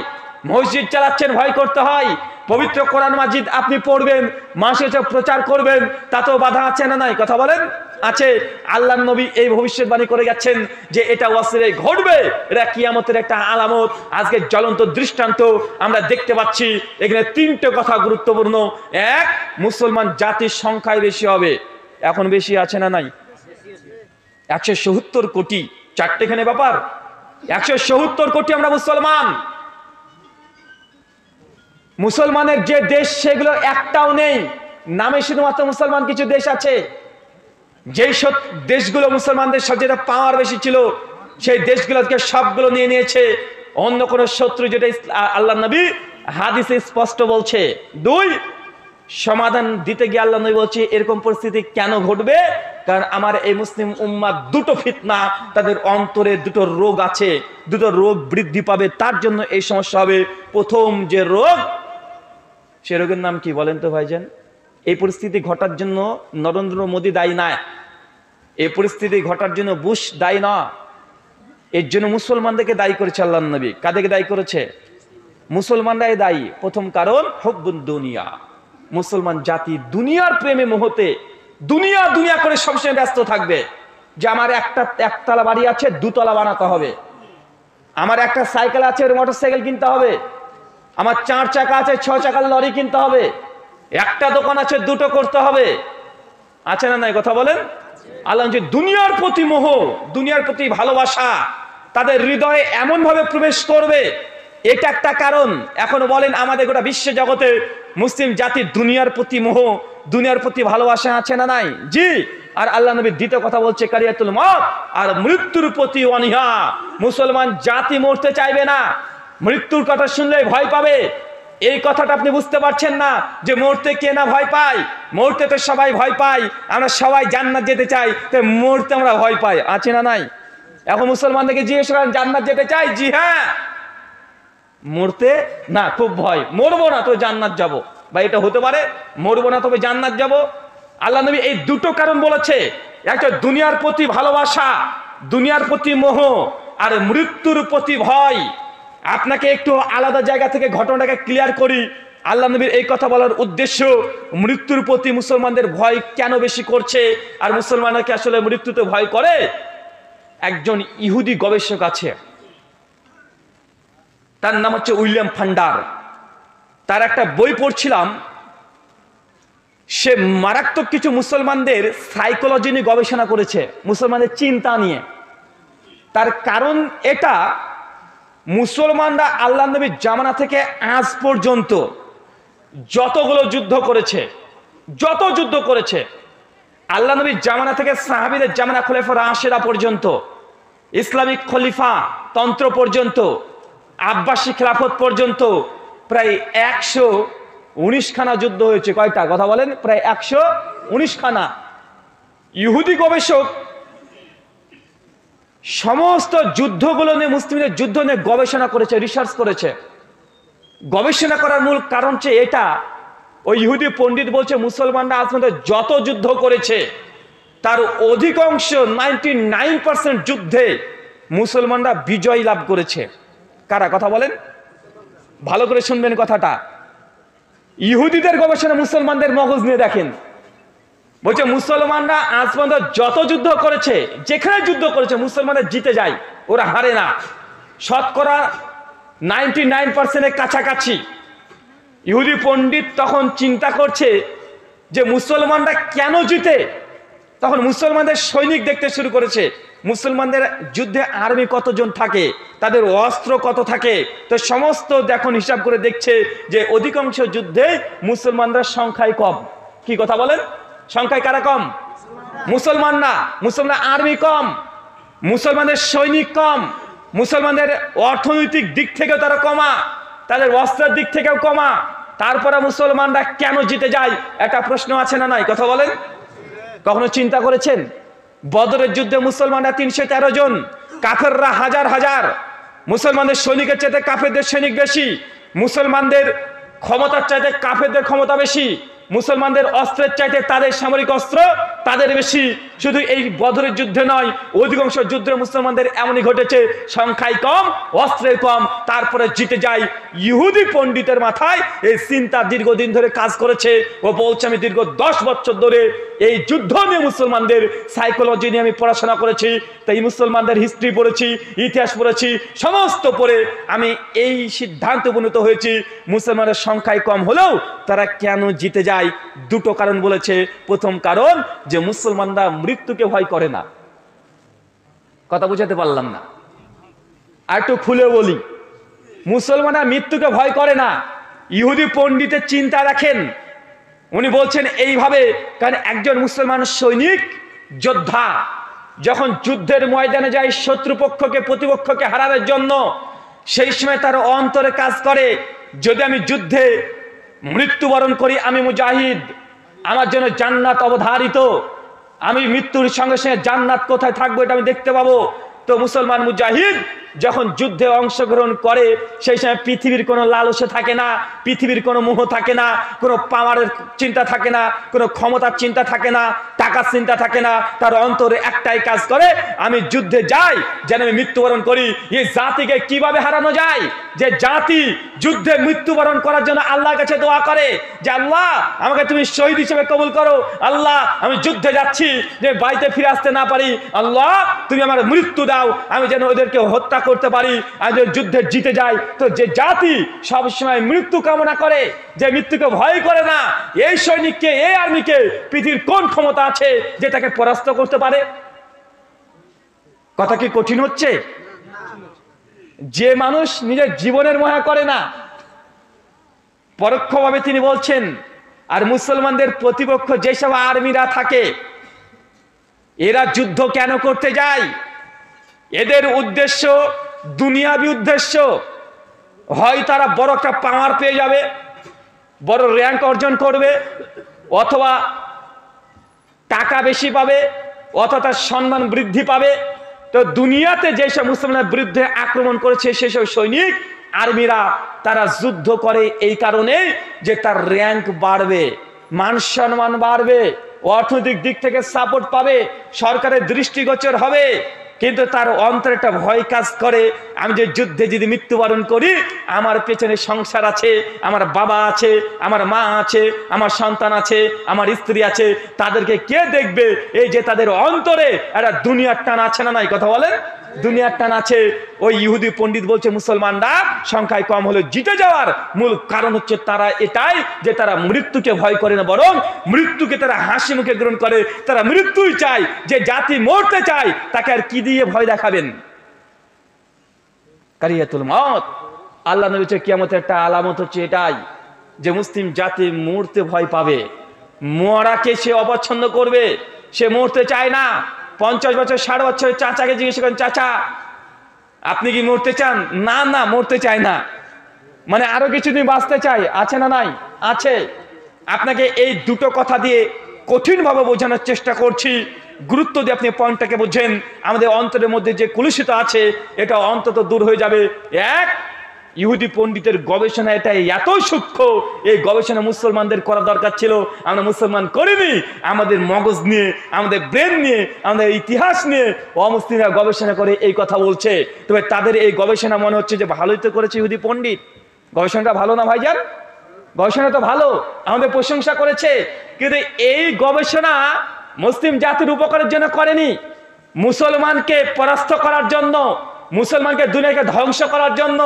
মসজিদ চালাচ্ছেন ভয় করতে হয়, পবিত্র কোরআন মাজিদ আপনি পড়বেন, মাসে প্রচার করবেন, তাতেও বাধা আছে না নাই? কথা বলেন। আছে। আল্লাহর নবী এই ভবিষ্যৎবাণী করে গেছেন যে এটা অচিরে ঘটবে, এটা কিয়ামতের একটা আলামত। আজকে জ্বলন্ত দৃষ্টান্ত আমরা দেখতে পাচ্ছি। এখানে তিনটে কথা গুরুত্বপূর্ণ। এক, মুসলমান জাতির সংখ্যায় বেশি হবে। এখন বেশি আছে না নাই? 170 কোটি। চারটেখানে ব্যাপার। 170 কোটি আমরা মুসলমান। মুসলমানের যে দেশ সেগুলো একটাও নেই, নামে শুধুমাত্র মুসলমান কিছু দেশ আছে। যেই সব দেশগুলো মুসলমানদের সবচেয়ে পাওয়ার বেশি ছিল, সেই দেশগুলোকে সবগুলো নিয়ে নিয়েছে অন্য কোন শত্রু, যেটা আল্লাহ নবী হাদিসে স্পষ্ট বলছে। দুই, সমাধান দিতে গিয়ে আল্লাহ নবী বলছে এরকম পরিস্থিতি কেন ঘটবে, কারণ আমার এই মুসলিম উম্মাহ দুটো ফিতনা, তাদের অন্তরে দুটো রোগ আছে, দুটো রোগ বৃদ্ধি পাবে, তার জন্য এই সমস্যা হবে। প্রথম যে রোগ, সে রোগের নাম কি বলেন তো ভাইজান? এই পরিস্থিতি ঘটার জন্য নরেন্দ্র মোদী দায়ী না, এই পরিস্থিতি ঘটার জন্য বুশ দায়ী না, এর জন্য মুসলমানদেরকে দায়ী করেছে আল্লাহ নবী। কাদেরকে দায়ী করেছে? মুসলমানরাই দায়ী। প্রথম কারণ হুব্বুদ দুনিয়া। মুসলমান জাতি দুনিয়ার প্রেমে মোহতে দুনিয়া দুনিয়া করে সবসময় ব্যস্ত থাকবে, যে আমার একতলা বাড়ি আছে, দুতলা বানাতে হবে, আমার একটা সাইকেল আছে, মোটর সাইকেল কিনতে হবে, আমার 4 চাকা আছে, 6 চাকার লরি কিনতে হবে, একটা দোকান আছে, দুটো করতে হবে। আছে না নাই? কথা বলেন। আল্লাহ যে দুনিয়ার প্রতি মোহ, দুনিয়ার প্রতি ভালোবাসা তাদের হৃদয়ে এমন ভাবে প্রবেশ করবে, এটা একটা কারণ। এখন বলেন আমাদের গোটা বিশ্ব জগতে মুসলিম জাতির দুনিয়ার প্রতি মোহ, দুনিয়ার প্রতি ভালোবাসা আছে না নাই? জি। আর আল্লাহ নবী দ্বিতীয় কথা বলছে কারিয়াতুল মউত, আর মৃত্যুর প্রতি অনীহা। মুসলমান জাতি মরতে চাইবে না, মৃত্যুর কথা শুনলে ভয় পাবে। এই কথাটা আপনি বুঝতে পারছেন না যে মরতে কে না ভয় পায়? মরতে তো সবাই ভয় পাই, আমরা সবাই জান্নাত যেতে চাই, তো মরতে আমরা ভয় পাই। আছে না নাই? এখন মুসলমানদেরকে জিজ্ঞেস করেন জান্নাত যেতে চাই? জি হ্যাঁ। মরতে না, খুব ভয়, মরবো না তো জান্নাত যাব। বা এটা হতে পারে, মরবো না তবে জান্নাত যাব। আল্লাহ নবী এই দুটো কারণ বলেছে, একটা দুনিয়ার প্রতি ভালোবাসা, দুনিয়ার প্রতি মোহ, আর মৃত্যুর প্রতি ভয়। আপনাকে একটু আলাদা জায়গা থেকে ঘটনাটাকে ক্লিয়ার করি। আল্লাহ নবীর এই কথা বলার উদ্দেশ্য, মৃত্যুর প্রতি মুসলমানদের ভয় কেন বেশি করছে, আর মুসলমানরা কি আসলে মৃত্যুতে ভয় করে? একজন ইহুদি গবেষক আছে, তার নাম হচ্ছে উইলিয়াম ফান্ডার। তার একটা বই পড়ছিলাম, সে মারাত্মক কিছু মুসলমানদের সাইকোলজি নিয়ে গবেষণা করেছে, মুসলমানদের চিন্তা নিয়ে। তার কারণ এটা, মুসলমানরা আল্লাহ নবীর জামানা থেকে আজ পর্যন্ত যতগুলো যুদ্ধ করেছে, যত যুদ্ধ করেছে, আল্লাহ নবীর জামানা থেকে সাহাবীদের জামানা, খলিফা রাশেদা পর্যন্ত, ইসলামিক খলিফা তন্ত্র পর্যন্ত, আব্বাসী খেলাফত পর্যন্ত প্রায় 119 খানা যুদ্ধ হয়েছে। কয়টা কথা বলেন? প্রায় 119 খানা। ইহুদি গবেষক সমস্ত যুদ্ধগুলো নিয়ে, মুসলিমদের যুদ্ধ নিয়ে গবেষণা করেছে, রিসার্চ করেছে। গবেষণা করার মূল কারণ হচ্ছে এটা, ওই ইহুদি পণ্ডিত বলছে মুসলমানরা আজ পর্যন্ত যত যুদ্ধ করেছে তার অধিকাংশ 99% যুদ্ধে মুসলমানরা বিজয় লাভ করেছে। কারা কথা বলেন? ভালো করে শুনবেন কথাটা। ইহুদিদের গবেষণা মুসলমানদের মগজ নিয়ে দেখেন, বলছে মুসলমানরা আজ পর্যন্ত যত যুদ্ধ করেছে, যেখানে যুদ্ধ করেছে মুসলমানরা জিতে যায়, ওরা হারে না। শতকরা 99%-এর কাছাকাছি। ইহুদি পণ্ডিত তখন চিন্তা করছে যে মুসলমানরা কেন জিতে। তখন মুসলমানদের সৈনিক দেখতে শুরু করেছে, মুসলমানদের যুদ্ধে আর্মি কতজন থাকে, তাদের অস্ত্র কত থাকে। তো সমস্ত এখন হিসাব করে দেখছে যে অধিকাংশ যুদ্ধে মুসলমানরা সংখ্যায় কম। কি কথা বলেন? সংখ্যায় কারা কম? মুসলমান না। মুসলমান আর্মি কম, মুসলমানদের সৈনিক কম, মুসলমানদের অর্থনৈতিক দিক থেকেও তারা কমা, তাদের অস্ত্রের দিক থেকেও কমা। তারপরে মুসলমানরা কেন জিতে যায়, একটা প্রশ্ন আছে না নাই? কথা বলেন। কখনো চিন্তা করেছেন? বদরের যুদ্ধে মুসলমানরা 313 জন, কাফেররা হাজার হাজার। মুসলমানদের সৈনিকের চাইতে কাফেরদের সৈনিক বেশি, মুসলমানদের ক্ষমতার চাইতে কাফেরদের ক্ষমতা বেশি, মুসলমানদের অস্ত্রের চাইতে তাদের সামরিক অস্ত্র তাদের বেশি। শুধু এই বদরের যুদ্ধে নয়, অধিকাংশ যুদ্ধে মুসলমানদের এমনই ঘটেছে, সংখ্যায় কম, অস্ত্রের কম, তারপরে জিতে যায়। ইহুদি পণ্ডিতের মাথায় এই চিন্তা দীর্ঘদিন ধরে কাজ করেছে। ও বলছে আমি দীর্ঘ 10 বছর ধরে এই যুদ্ধ নিয়ে, মুসলমানদের সাইকোলজি নিয়ে আমি পড়াশোনা করেছি। তাই মুসলমানদের হিস্ট্রি পড়েছি, ইতিহাস পড়েছি, সমস্ত পড়ে আমি এই সিদ্ধান্তে উপনীত হয়েছি মুসলমানের সংখ্যায় কম হলেও তারা কেন জিতে যায়। দুটো কারণ বলেছে। প্রথম কারণ যে মুসলমানরা মৃত্যুকে ভয় করে না। কথা বুঝাতে পারলাম না, আর একটু খুলে বলি। মুসলমানরা মৃত্যুকে ভয় করে না। ইহুদি পণ্ডিতের চিন্তা রাখেন, উনি বলছেন এইভাবে, কারণ একজন মুসলমান সৈনিক যোদ্ধা যখন যুদ্ধের ময়দানে যায় শত্রুপক্ষকে, প্রতিপক্ষকে হারানোর জন্য, সেই সময় তার অন্তরে কাজ করে, যদি আমি যুদ্ধে মৃত্যুবরণ করি আমি মুজাহিদ, আমার জন্য জান্নাত অবধারিত, আমি মৃত্যুর সঙ্গে সঙ্গে জান্নাত কোথায় থাকবো এটা আমি দেখতে পাবো। তো মুসলমান মুজাহিদ যখন যুদ্ধে অংশগ্রহণ করে, সেই সময় পৃথিবীর কোনো লালসা থাকে না, পৃথিবীর কোনো মোহ থাকে না, কোনো পাওয়ারের চিন্তা থাকে না, কোনো ক্ষমতার চিন্তা থাকে না, টাকার চিন্তা থাকে না। তার অন্তরে একটাই কাজ করে, আমি যুদ্ধে যাই যেন আমি মৃত্যুবরণ করি। এই জাতিকে কিভাবে হারানো যায়? যে জাতি যুদ্ধে মৃত্যুবরণ করার জন্য আল্লাহর কাছে দোয়া করে যে আল্লাহ আমাকে তুমি শহীদ হিসেবে কবুল করো, আল্লাহ আমি যুদ্ধে যাচ্ছি যে বাড়িতে ফিরে আসতে না পারি, আল্লাহ তুমি আমার মৃত্যু দাও, আমি যেন ওদেরকে হত্যা করতে পারি, আমি যেন যুদ্ধে জিতে যাই। তো যে জাতি সবসময় মৃত্যু কামনা করে, যে মৃত্যুকে ভয় করে না, এই সৈনিককে, এই আর্মিকে পৃথিবীর কোন ক্ষমতা আছে যে তাকে পরাস্ত করতে পারে? কথা কি কঠিন হচ্ছে? যে মানুষ নিজের জীবনের মায়া করে না, পরোক্ষভাবে তিনি বলছেন। আর মুসলমানদের প্রতিপক্ষ যেসব আর্মিরা থাকে, এরা যুদ্ধ কেন করতে যায়? এদের উদ্দেশ্য দুনিয়াবি উদ্দেশ্য। হয় তারা বড় একটা পাওয়ার পেয়ে যাবে, বড় র্যাঙ্ক অর্জন করবে, অথবা টাকা বেশি পাবে, অথবা তার সম্মান বৃদ্ধি পাবে। তো দুনিয়াতে যেসব মুসলমানের বিরুদ্ধে আক্রমণ করেছে সেসব সৈনিক আর্মিরা, তারা যুদ্ধ করে এই কারণে যে তার র্যাঙ্ক বাড়বে, মান সম্মান বাড়বে, অর্থনৈতিক দিক থেকে সাপোর্ট পাবে, সরকারের দৃষ্টিগোচর হবে। কিন্তু তার অন্তরে একটা ভয় কাজ করে, আমি যে যুদ্ধে যদি মৃত্যুবরণ করি, আমার পেছনে সংসার আছে, আমার বাবা আছে, আমার মা আছে, আমার সন্তান আছে, আমার স্ত্রী আছে, তাদেরকে কে দেখবে? এই যে তাদের অন্তরে একটা দুনিয়ার টান আছে না নাই? কথা বলেন। দুনিয়ার টান আছে। ওই ইহুদি পণ্ডিত বলছে মুসলমানরা সংখ্যায় কম হলে জিতে যাওয়ার মূল কারণ হচ্ছে তারা এটাই যে তারা মৃত্যুকে ভয় করে না, বরং মৃত্যুকে তারা হাসি মুখে গ্রহণ করে। তারা মৃত্যুই চায়। যে জাতি মরতে চায় তাকে আর কি দিয়ে ভয় দেখাবেন? কারিয়াতুল মউত। আল্লাহ নবী বলেছে কিয়ামতের একটা আলামত হচ্ছে এটাই যে মুসলিম জাতি মরতে ভয় পাবে, মরাকে সে অপছন্দ করবে, সে মরতে চায় না। 50 বছর 60 বছরের চাচাকে জিজ্ঞেস করেন, চাচা আপনি কি মরতে চান? না না, মরতে চায় না। মানে আরো কিছুদিন বাঁচতে চাই, আছে না নাই? আছে। আপনাকে এই দুটো কথা দিয়ে কঠিনভাবে বোঝানোর চেষ্টা করছি, গুরুত্ব দিয়ে আপনি পয়েন্টটাকে বোঝেন। আমাদের অন্তরের মধ্যে যে কলুষিত আছে এটা অন্তত দূর হয়ে যাবে। এক, ইহুদি পণ্ডিতের গবেষণা এটা এত সূক্ষ্ম, এই গবেষণা মুসলমানদের করা দরকার ছিল। আমরা মুসলমান করিনি। আমাদের মগজ নিয়ে, আমাদের ব্রেন নিয়ে, আমাদের ইতিহাস নিয়ে অমুসলিমরা গবেষণা করে এই কথা বলছে। তবে তাদের এই গবেষণা মনে হচ্ছে যে ভালোই তো করেছে ইহুদি পণ্ডিত। গবেষণাটা ভালো না ভাইজান? গবেষণা তো ভালো, আমাদের প্রশংসা করেছে। কিন্তু এই গবেষণা মুসলিম জাতির উপকারের জন্য করেনি, মুসলমানকে পরাস্ত করার জন্য, মুসলমানকে দুনিয়াকে ধ্বংস করার জন্য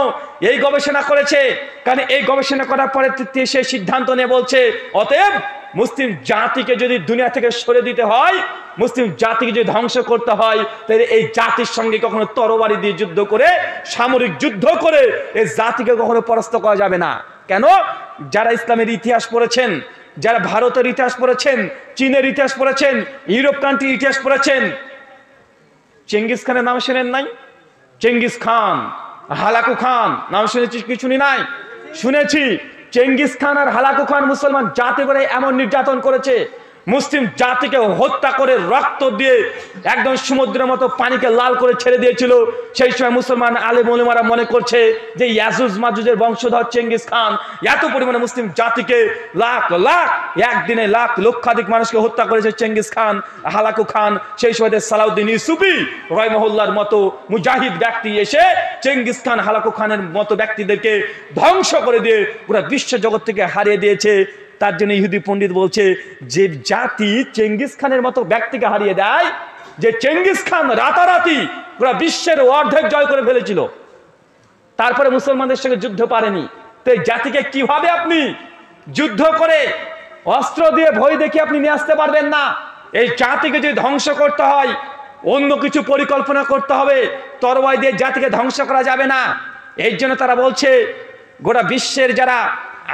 এই গবেষণা করেছে। কারণ এই গবেষণা করার পরে সে সিদ্ধান্ত নিয়ে বলছে অতএব মুসলিম জাতিকে যদি দুনিয়া থেকে সরে দিতে হয়, মুসলিম জাতিকে যদি ধ্বংস করতে হয়, তাহলে এই জাতির সঙ্গে কখনো তরবারি দিয়ে যুদ্ধ করে, সামরিক যুদ্ধ করে এই জাতিকে কখনো পরাস্ত করা যাবে না। কেন? যারা ইসলামের ইতিহাস পড়েছেন, যারা ভারতের ইতিহাস পড়েছেন, চীনের ইতিহাস পড়েছেন, ইউরোপ কান্ট্রির ইতিহাস পড়েছেন, চেঙ্গিস খানের নাম শুনেন নাই? চেঙ্গিস খান, হালাকু খান নাম শুনেছি কি শুনি নাই? শুনেছি। চেঙ্গিস খান আর হালাকু খান মুসলমান জাতি করে এমন নির্যাতন করেছে, মুসলিম জাতিকে হত্যা করে রক্ত দিয়ে একদম সমুদ্রের মতো পানিকে লাল করে ছেড়ে দিয়েছিল। সেই সময় মুসলমান আলেম ওলামারা মনে করছে যে ইয়াজুজ মাজুজের বংশধর চেঙ্গিস খান এত পরিমাণে মুসলিম জাতিকে লাখ লাখ, একদিনে লাখ লক্ষাধিক মানুষকে হত্যা করেছে চেঙ্গিস খান, হালাকু খান। সেই সময় সালাউদ্দিন ইউসুফি রহিমাহুল্লাহর মতো মুজাহিদ ব্যক্তি এসে চেঙ্গিস খান, হালাকু খানের মতো ব্যক্তিদেরকে ধ্বংস করে দিয়ে পুরো বিশ্ব জগৎ থেকে হারিয়ে দিয়েছে। তার জন্য ইহুদি পণ্ডিত বলছে যে জাতি চেঙ্গিস খানের মতো ব্যক্তিকে হারিয়ে দেয়, যে চেঙ্গিস খান রাতারাতি পুরো বিশ্বের অর্ধেক জয় করে ফেলেছিল, তারপরে মুসলমানদের সঙ্গে যুদ্ধ পারেনি, তো এই জাতিকে কিভাবে আপনি যুদ্ধ করে অস্ত্র দিয়ে ভয় দেখিয়ে আপনি নিয়ে আসতে পারবেন না। এই জাতিকে যদি ধ্বংস করতে হয় অন্য কিছু পরিকল্পনা করতে হবে, তরবারি দিয়ে জাতিকে ধ্বংস করা যাবে না। এই জন্য তারা বলছে গোটা বিশ্বের যারা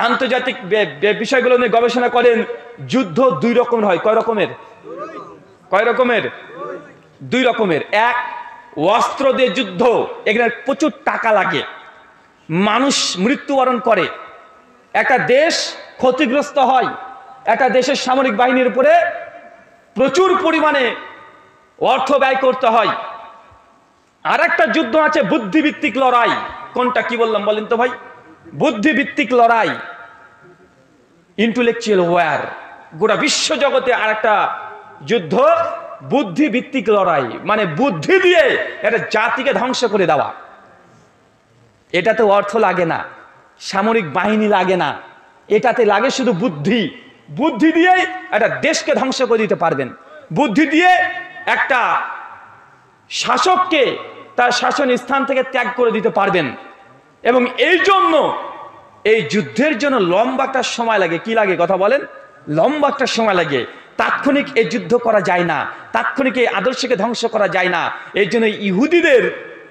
আন্তর্জাতিক বিষয়গুলো নিয়ে গবেষণা করেন, যুদ্ধ দুই রকমের হয়। কয় রকমের? কয় রকমের? দুই রকমের। এক, অস্ত্র দিয়ে যুদ্ধ, এখানে প্রচুর টাকা লাগে, মানুষ মৃত্যুবরণ করে, একটা দেশ ক্ষতিগ্রস্ত হয়, একটা দেশের সামরিক বাহিনীর উপরে প্রচুর পরিমাণে অর্থ ব্যয় করতে হয়। আর একটা যুদ্ধ আছে বুদ্ধিভিত্তিক লড়াই। কোনটা কি বললাম বলেন তো ভাই? বুদ্ধিভিত্তিক লড়াই, ইন্টেলেকচুয়াল ওয়ার। গোটা বিশ্ব জগতে আর একটা যুদ্ধ বুদ্ধিভিত্তিক লড়াই, মানে বুদ্ধি দিয়ে একটা জাতিকে ধ্বংস করে দেওয়া। এটাতে অর্থ লাগে না, সামরিক বাহিনী লাগে না, এটাতে লাগে শুধু বুদ্ধি। বুদ্ধি দিয়ে একটা দেশকে ধ্বংস করে দিতে পারবেন, বুদ্ধি দিয়ে একটা শাসককে তার শাসন স্থান থেকে ত্যাগ করে দিতে পারবেন। এবং এই জন্য এই যুদ্ধের জন্য লম্বা একটা সময় লাগে। কি লাগে কথা বলেন? লম্বা একটা সময় লাগে। তাৎক্ষণিক এই যুদ্ধ করা যায় না, তাৎক্ষণিক এই আদর্শকে ধ্বংস করা যায় না। এই জন্য ইহুদিদের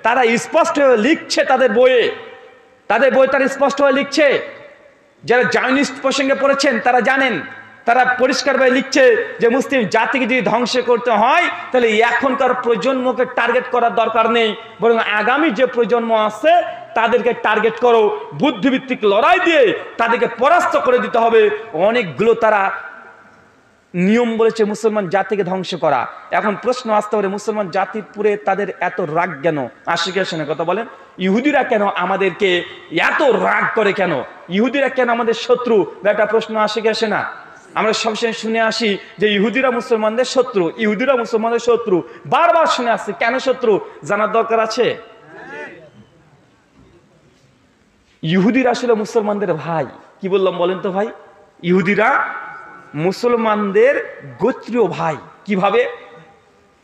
তারা স্পষ্ট হয়ে লিখছে তাদের বইয়ে, তাদের বই তারা স্পষ্ট হয়ে লিখছে। যারা জায়নিস্ট প্রসঙ্গে পড়েছেন তারা জানেন, তারা পরিষ্কারভাবে লিখছে যে মুসলিম জাতিকে যদি ধ্বংস করতে হয় তাহলে এখনকার প্রজন্মকে টার্গেট করার দরকার নেই, বরং আগামী যে প্রজন্ম আছে তাদেরকে টার্গেট করো, বুদ্ধিভিত্তিক লড়াই দিয়ে তাদেরকে পরাস্ত করে দিতে হবে। অনেকগুলো তারা নিয়ম বলেছে মুসলমান জাতিকে ধ্বংস করা। এখন প্রশ্ন আসতে পারে মুসলমান জাতির পুরে তাদের এত রাগ কেন? আসে কি আসে না কথা বলেন? ইহুদিরা কেন আমাদেরকে এত রাগ করে কেন? ইহুদিরা কেন আমাদের শত্রু? একটা প্রশ্ন আসে কি আসে না? আমরা সবসময় শুনে আসি যে ইহুদিরা মুসলমানদের শত্রু, ইহুদিরা মুসলমানদের শত্রু, বারবার শুনে আসছি। কেন শত্রু জানার দরকার আছে। ইহুদিরা আসলে মুসলমানদের ভাই। কি বললাম বলেন তো ভাই? ইহুদিরা মুসলমানদের গোত্রীয় ভাই। কিভাবে?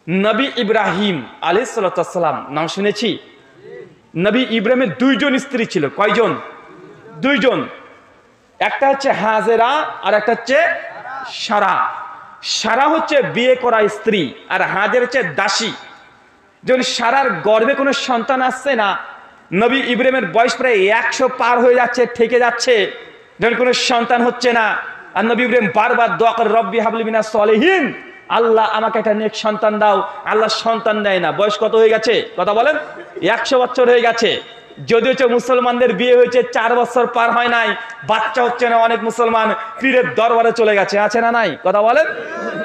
নবী ইব্রাহিম আলাইহিস সালাম নাম শুনেছি? নবী ইব্রাহিমের দুইজন স্ত্রী ছিল। কয়জন? দুইজন। একটা হচ্ছে হাজেরা আর একটা হচ্ছে সারা। সারা হচ্ছে বিয়ে করা স্ত্রী আর হাজের হচ্ছে দাসী। যখন সারার গর্ভে কোনো সন্তান আসছে না, নবী ইব্রাহিমের বয়স প্রায় 100 পার হয়ে যাচ্ছে, থেকে যাচ্ছে, যখন কোনো সন্তান হচ্ছে না, আর নবী ইব্রাহিম বারবার দোয়া করে, রব্বি হাবলি মিনাস সলিহিন, আল্লাহ আমাকে একটা নেক সন্তান দাও। আল্লাহ সন্তান দেয় না। বয়স কত হয়ে গেছে? কথা বলেন। 100 বছর হয়ে গেছে। যদি হচ্ছে মুসলমানদের বিয়ে হয়েছে 4 বছর পার হয় নাই, বাচ্চা হচ্ছে না, অনেক মুসলমান পীরের দরবারে চলে গেছে, আছে না নাই? কথা বলেন।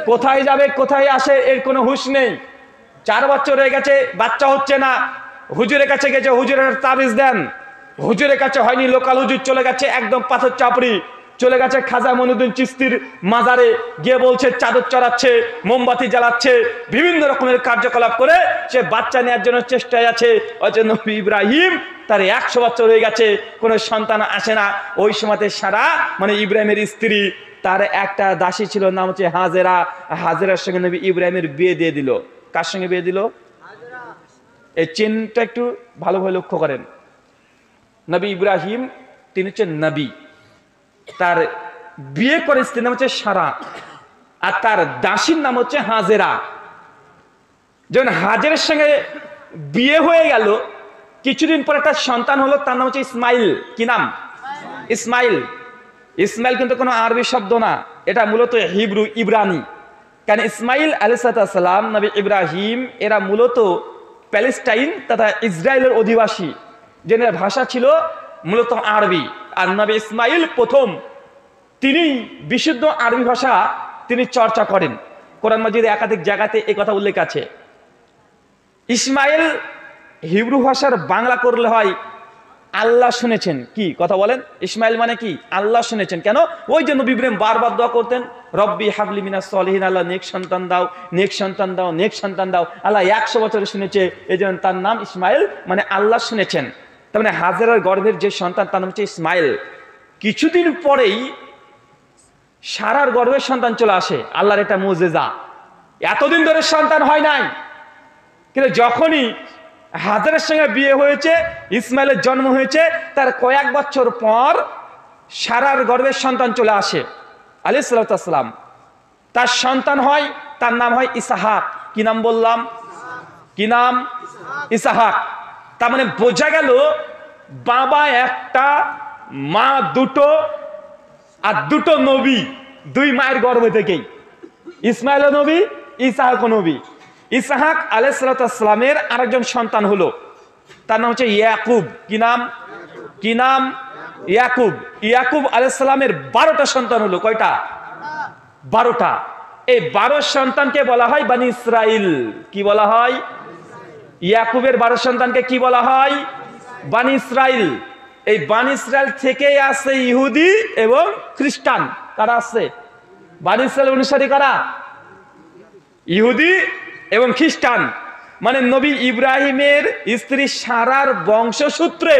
কোথায় যাবে কোথায় আসে এর কোনো হুঁশ নেই। 4 বছর হয়ে গেছে, বাচ্চা হচ্ছে না, হুজুরের কাছে গেছে, হুজুরের তাবিজ দেন, হুজুরের কাছে হয়নি, লোকাল হুজুর চলে গেছে একদম পাথর চাপড়ি, চলে গেছে খাজা মঈনুদ্দিন চিশতির মাজারে, গিয়ে বলছে চাদর চড়াচ্ছে, মোমবাতি জ্বালাচ্ছে, বিভিন্ন রকমের কার্যকলাপ করে সে বাচ্চা নেওয়ার জন্য চেষ্টায় আছে। অথচ নবী ইব্রাহিম তার 100 বছর হয়ে গেছে, কোনো সন্তান আসে না। ওই সময়তে সারা মানে ইব্রাহিমের স্ত্রী, তার একটা দাসী ছিল, নাম হচ্ছে হাজেরা। হাজেরার সঙ্গে নবী ইব্রাহিমের বিয়ে দিয়ে দিল। কার সঙ্গে বিয়ে দিল? এই চিহ্নটা একটু ভালোভাবে লক্ষ্য করেন। নবী ইব্রাহিম তিনি হচ্ছেন নবী, তার বিয়ে করে স্ত্রীর নাম হচ্ছে সারা, আর তার দাসীর নাম হচ্ছে হাজেরা। যখন হাজেরের সঙ্গে বিয়ে হয়ে গেল, কিছুদিন পর একটা সন্তান হলো, তার নাম হচ্ছে ইসমাইল। কি নাম? ইসমাইল। ইসমাইল কিন্তু কোনো আরবি শব্দ না, এটা মূলত হিব্রু, ইব্রানি। কারণ ইসমাইল আলাইহিস সালাম, নবী ইব্রাহিম, এরা মূলত প্যালেস্টাইন তথা ইসরায়েলের অধিবাসী, যেনার ভাষা ছিল মূলত আরবি। আর নবী ইসমাইল প্রথম, তিনি বিশুদ্ধ আরবি ভাষা তিনি চর্চা করেন। কোরআন মাজিদে একাধিক জায়গাতে এই কথা উল্লেখ আছে। ইসমাইল হিব্রু ভাষার বাংলা করলে হয় আল্লাহ শুনেছেন। কি কথা বলেন? ইসমাইল মানে কি? আল্লাহ শুনেছেন। কেন? ওই জন্য নবী ইব্রাহিম বারবার দোয়া করতেন, রব্বি হাবলি মিনাস সলিহিন, আল্লাহ নেক সন্তান দাও, নেক সন্তান দাও, নেক সন্তান দাও। আল্লাহ 100 বছরে শুনেছে, এই জন্য তার নাম ইসমাইল, মানে আল্লাহ শুনেছেন। তার মানে হাজেরার গর্ভের যে সন্তান তার নাম হচ্ছে ইসমাইল। কিছুদিন পরেই সারার গর্ভের সন্তান চলে আসে। আল্লাহর এটা মুজিজা। এতদিন ধরে সন্তান হয় নাই, কিন্তু যখনই হাজেরার সঙ্গে বিয়ে হয়েছে, ইসমাইলের জন্ম হয়েছে, তার কয়েক বছর পর সারার গর্ভের সন্তান চলে আসে আলাইহিস সালাম। তার সন্তান হয়, তার নাম হয় ইসাহাক। কি নাম বললাম? কি নাম? ইসাহাক। তার মানে বোঝা গেল বাবা একটা, মা দুটো, আর দুটো নবী, দুই মায়ের গর্ভ থেকেই। ইসমাইল নবী, ইসাহাক নবী। ইসাহাক আলাইহিস সালামের আরেকজন সন্তান হলো, তার নাম হচ্ছে ইয়াকুব। কি নাম? কি নাম? ইয়াকুব। ইয়াকুব আলাইহিস সালামের 12টা সন্তান হলো। কয়টা? 12টা। এই 12 সন্তানকে বলা হয় বানি ইসরাইল। কি বলা হয়? ইয়াকুবের 12 সন্তানকে কি বলা হয়? বানি ইসরাইল। এই বানি ইসরাইল থেকেই আসে ইহুদি এবং খ্রিস্টান। কারা আসছে? বানি ইসরাইল অনুসারী কারা? ইহুদি এবং খ্রিস্টান। মানে নবী ইব্রাহিমের স্ত্রী সারার বংশসূত্রে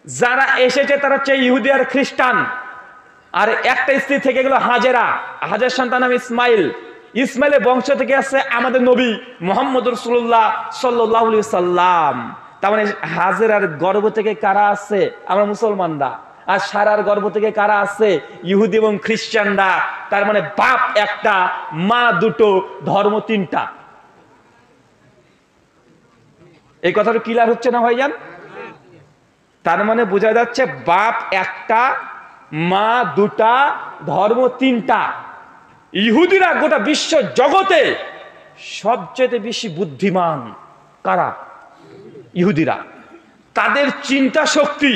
যারা এসেছে তারা হচ্ছে ইহুদি আর খ্রিস্টান। আর একটা স্ত্রী থেকে গেল হাজেরা, হাজের সন্তান নাম ইসমাইল। ইসমাইলের বংশ থেকে আসছে আমাদের নবী মুহাম্মদ রাসূলুল্লাহ সাল্লাল্লাহু আলাইহি সাল্লাম। তার মানে হাজেরার গর্ভ থেকে কারা আসছে? আমরা মুসলমানরা। আর সারার গর্ভ থেকে কারা আসছে? ইহুদি এবং খ্রিস্টানরা। তার মানে বাপ একটা, মা দুটো, ধর্ম 3টা। এই কথাটা ক্লিয়ার হচ্ছে না ভাইজান? তার মানে বোঝা যাচ্ছে বাপ একটা, মা দুটা, ধর্ম 3টা। ইহুদিরা গোটা বিশ্ব জগতে সবচেয়ে বেশি বুদ্ধিমান। কারা? ইহুদিরা। তাদের চিন্তা শক্তি,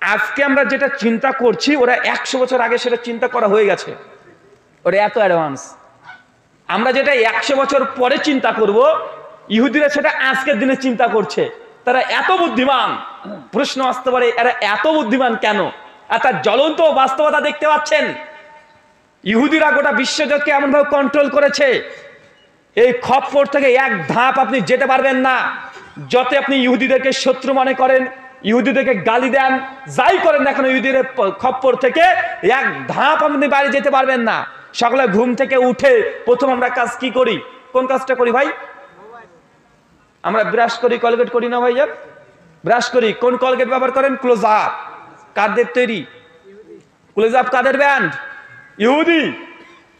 আজকে আমরা যেটা চিন্তা করছি ওরা 100 বছর আগে সেটা চিন্তা করা হয়ে গেছে। ওরা এত অ্যাডভান্স। আমরা যেটা 100 বছর পরে চিন্তা করব, ইহুদিরা সেটা আজকের দিনে চিন্তা করছে। তারা এত বুদ্ধিমান। প্রশ্ন আসতে পারে এরা এত বুদ্ধিমান কেন? আর তার জ্বলন্ত বাস্তবতা দেখতে পাচ্ছেন। ইহুদিরা গোটা বিশ্বজগৎকে এমনভাবে কন্ট্রোল করেছে, এই খপ্পর থেকে এক ধাপ আপনি যেতে পারবেন না। যত আপনি ইহুদিদেরকে শত্রু মনে করেন, ইহুদিদেরকে গালি দেন, যাই করেন না কেন, ইহুদিদের খপ্পর থেকে এক ধাপ আপনি বাইরে যেতে পারবেন না। সকালে ঘুম থেকে উঠে প্রথম আমরা কাজ কি করি? কোন কাজটা করি ভাই? আমরা ব্রাশ করি, কলগেট করি না ভাই? ব্রাশ করি, কোন কলগেট ব্যবহার করেন? Close up. কাদের তৈরি? ক্লোজ আপ কাদের ব্র্যান্ড? ইহুদি।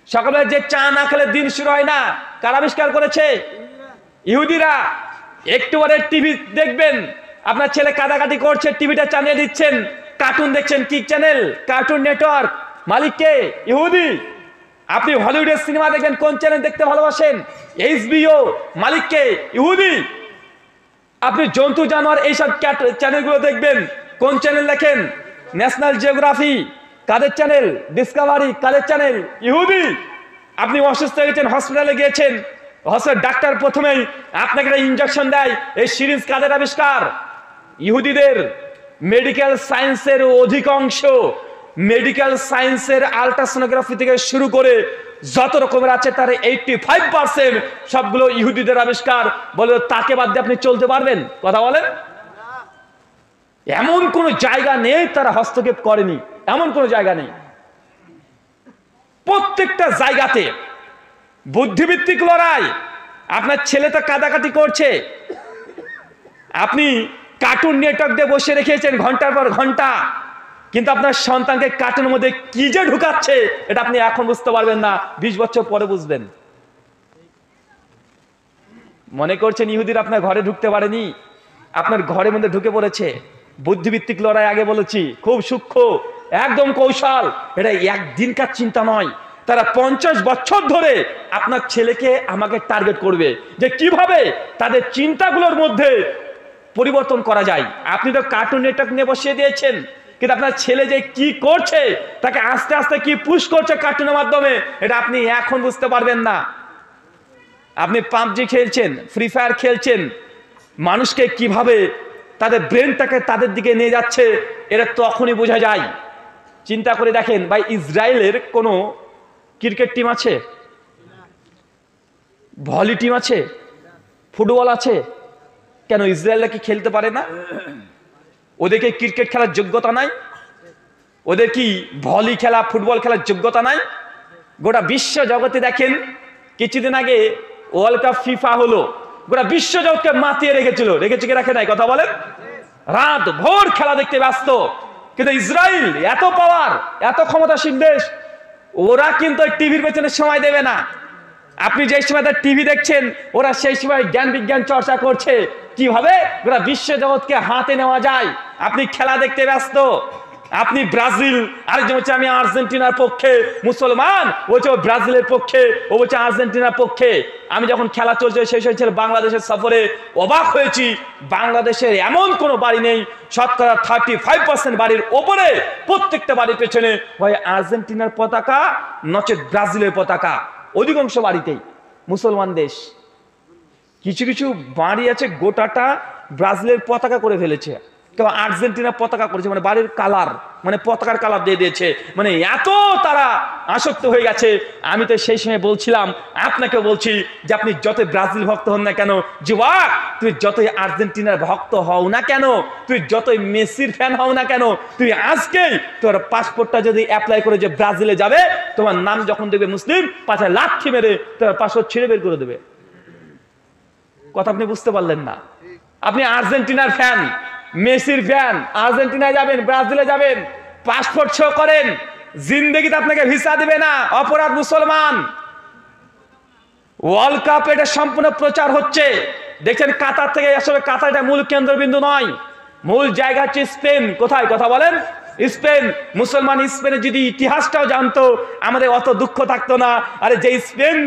সকালে যে চা না খেলে দিন শুরু হয় না, কারা আবিষ্কার করেছে? ইহুদিরা। একটু পরে টিভি দেখবেন, আপনার ছেলে কাদাকাটি করছে, টিভিটা চালিয়ে দিচ্ছেন, কার্টুন দেখছেন, কি চ্যানেল? Cartoon network. মালিক কে? ইহুদি। আপনি হলিউডের সিনেমা দেখবেন, কোন চ্যানেল দেখতে ভালোবাসেন? HBO। মালিক কে? ইহুদি। আপনি জন্তু জানোয়ার এইসব চ্যানেলগুলো দেখবেন, কোন চ্যানেল দেখেন? National Geography. কাদের চ্যানেল? ডিসকভারি। কাদের চ্যানেল? ইহুদি। আপনি অসুস্থ হয়েছেন, হসপিটালে গিয়েছেন, হসপিটাল ডাক্তার প্রথমেই আপনাকে একটা ইনজেকশন দেয়, এই সিরিজ কাদের আবিষ্কার? ইহুদিদের। মেডিকেল সায়েন্সের অধিকাংশ, মেডিকেল সায়েন্সের আল্ট্রাসোনোগ্রাফি থেকে শুরু করে যত রকমের আছে তার 85% সবগুলো ইহুদিদের আবিষ্কার। বলে তাকে বাদ দিয়ে আপনি চলতে পারবেন? কথা বলেন। এমন কোন জায়গা নেই তারা হস্তক্ষেপ করেনি, এমন কোন জায়গা নেই। প্রত্যেকটা জায়গাতে বুদ্ধিভিত্তিক লড়াই। আপনার ছেলে তো কাদাকাটি করছে, আপনি কার্টুন নেটওয়ার্ক দিয়ে বসে রেখেছেন ঘন্টার পর ঘন্টা, কিন্তু আপনার সন্তানকে কার্টুনের মধ্যে কি যে ঢুকাচ্ছে এটা আপনি এখন বুঝতে পারবেন না, 20 বছর পরে বুঝবেন। মনে করছেন ইহুদিরা আপনার ঘরে ঢুকতে পারেনি? আপনার ঘরের মধ্যে ঢুকে পড়েছে। বুদ্ধিভিত্তিক লড়াই আগে বলেছি, খুব সূক্ষ্ম, একদম কৌশল। এটা একদিনকার চিন্তা নয়। তারা 50 বছর ধরে আপনার ছেলেকে আমাকে টার্গেট করবে যে কিভাবে তাদের চিন্তাগুলোর মধ্যে পরিবর্তন করা যায়। আপনি তো কার্টুন নেটওয়ার্ক নিয়ে বসিয়ে দিয়েছেন, কিন্তু আপনার ছেলে যে কি করছে, তাকে আস্তে আস্তে কি পুশ করছে কার্টুনের মাধ্যমে, এটা আপনি এখন বুঝতে পারবেন না। আপনি পাবজি খেলছেন, ফ্রি ফায়ার খেলছেন, মানুষকে কিভাবে তাদের ব্রেনটাকে তাদের দিকে নিয়ে যাচ্ছে, এটা তখনই বোঝা যায়। চিন্তা করে দেখেন ভাই, ইসরায়েলের কোনো ক্রিকেট টিম আছে? ভলি টিম আছে? ফুটবল আছে? কেন ইসরায়েলরা কি খেলতে পারে না? ওদেরকে ক্রিকেট খেলার যোগ্যতা নাই? ওদের কি ভলি খেলা, ফুটবল খেলার যোগ্যতা নাই? গোটা বিশ্ব জগতে দেখেন, কিছুদিন আগে ওয়ার্ল্ড কাপ ফিফা হলো, গোটা বিশ্ব জগৎকে মাতিয়ে রেখেছে কি রাখে নাই? কথা বলেন। রাত ভোর খেলা দেখতে ব্যস্ত। কিন্তু ইসরায়েল এত পাওয়ার, এত ক্ষমতাসীন দেশ, ওরা কিন্তু টিভির পেছনে সময় দেবে না। আপনি যে সময় তার টিভি দেখছেন, ওরা সেই সময় জ্ঞান বিজ্ঞান চর্চা করছে কিভাবে গোটা বিশ্ব জগৎকে হাতে নেওয়া যায়। আপনি খেলা দেখতে ব্যস্ত। আপনি ব্রাজিল, আরেকজন হচ্ছে আমি আর্জেন্টিনার পক্ষে, মুসলমান ও হচ্ছে ব্রাজিলের পক্ষে, ও হচ্ছে আর্জেন্টিনার পক্ষে। আমি যখন খেলা চলছে সেই সময় ছিল বাংলাদেশের সফরে, অবাক হয়েছি, বাংলাদেশের এমন কোনো বাড়ি নেই, শতকরা 35% বাড়ির ওপরে প্রত্যেকটা বাড়ির পেছনে হয় আর্জেন্টিনার পতাকা নচেত ব্রাজিলের পতাকা। অধিকাংশ বাড়িতেই মুসলমান দেশ। কিছু কিছু বাড়ি আছে গোটাটা ব্রাজিলের পতাকা করে ফেলেছে, কেউ আর্জেন্টিনার পতাকা করেছে, মানে বাড়ির কালার, মানে পতাকার কালার দিয়ে দিয়েছে। মানে এত তারা আসক্ত হয়ে গেছে। আমি তো সেই সময় বলছিলাম, আপনাকে বলছি যে আপনি যত ব্রাজিল ভক্ত হন না কেন, যুবক তুই যতই আর্জেন্টিনার ভক্ত হও না কেন, তুই যতই মেসির ফ্যান হও না কেন, তুই আজকেই তোর পাসপোর্টটা যদি অ্যাপ্লাই করে যে ব্রাজিলে যাবে, তোমার নাম যখন দেখবে মুসলিম, পাছায় লাথি মেরে তোর পাসপোর্ট ছিঁড়ে বের করে দেবে। কথা আপনি বুঝতে পারলেন না। আপনি আর্জেন্টিনার ফ্যান, মেসির ফ্যান, আর্জেন্টিনায় যাবেন, ব্রাজিলে যাবেন, পাসপোর্ট শো করেন, জিন্দেগিতে আপনাকে ভিসা দিবে না, অপরাধ মুসলমান। ওয়ার্ল্ড কাপ এটা সম্পূর্ণ প্রচার হচ্ছে, দেখছেন কাতার থেকে। আসলে কাতার এটা মূল কেন্দ্রবিন্দু নয়, মূল জায়গা হচ্ছে স্পেন। কোথায়? কথা বলেন। স্পেন। মুসলমান স্পেনে যদি ইতিহাসটাও জানতো, আমাদের অত দুঃখ থাকতো না। আরে যে স্পেন